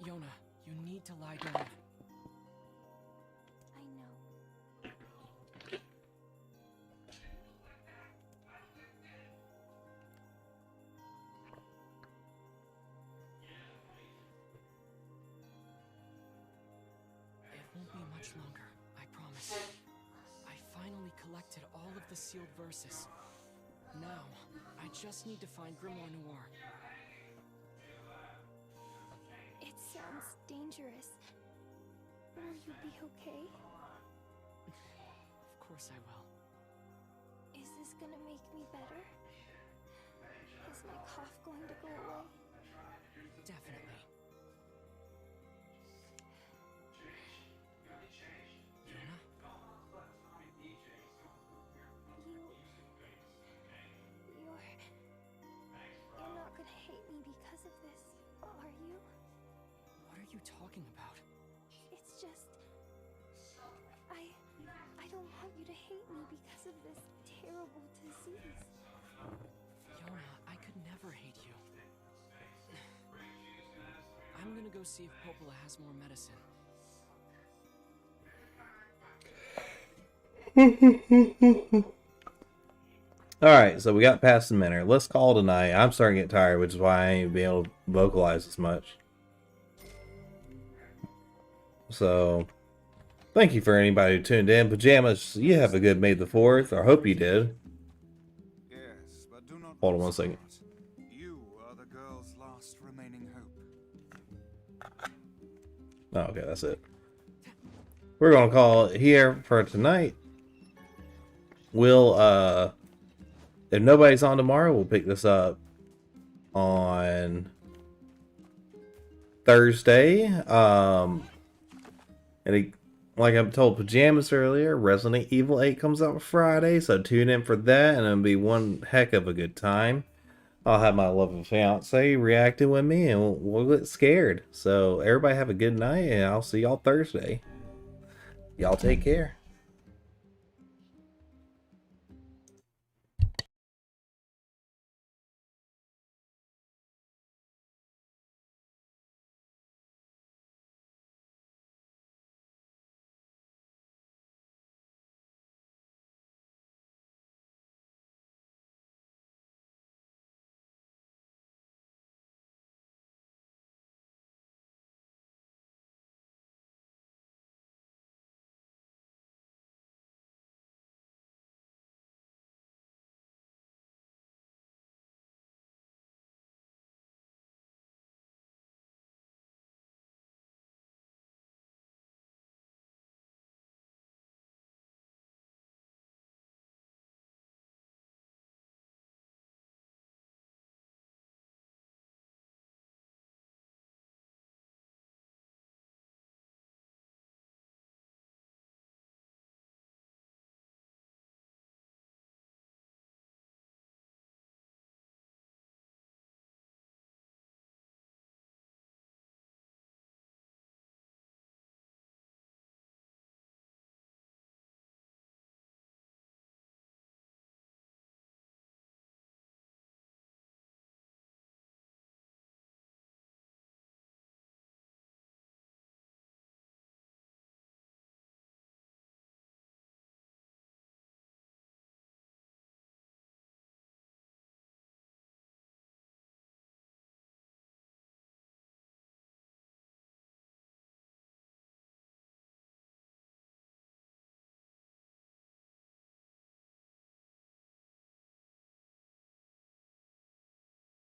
S3: Yona, you need to lie down.
S5: I know.
S3: It won't be much longer, I promise. I finally collected all of the sealed verses. Now, I just need to find Grimoire Noir.
S5: It sounds dangerous. Will you be okay?
S3: Of course I will.
S5: Is this gonna make me better? Is my cough going to go away?
S3: Definitely. Yona?
S5: You're not gonna hate me because of this, are you?
S3: What are you talking about?
S5: It's just... I don't want you to hate me because of this terrible disease.
S3: Yona, I could never hate you. I'm gonna go see if Popola has more medicine.
S7: Alright, so we got past the minute. Let's call tonight. I'm starting to get tired, which is why I ain't being able to vocalize as much. So, thank you for anybody who tuned in. Pajamas, you have a good May the 4th, or hope you did.
S8: Yes, but do not
S7: Hold on one
S8: lose
S7: second.
S8: heart. You are the girl's last remaining hope.
S7: Oh, okay, that's it. We're gonna call it here for tonight. We'll, if nobody's on tomorrow, we'll pick this up on Thursday. Like I told Pajamas earlier, Resident Evil 8 comes out Friday, so tune in for that, and it'll be one heck of a good time. I'll have my lovely fiance reacting with me, and we'll get scared. So everybody have a good night, and I'll see y'all Thursday. Y'all take care.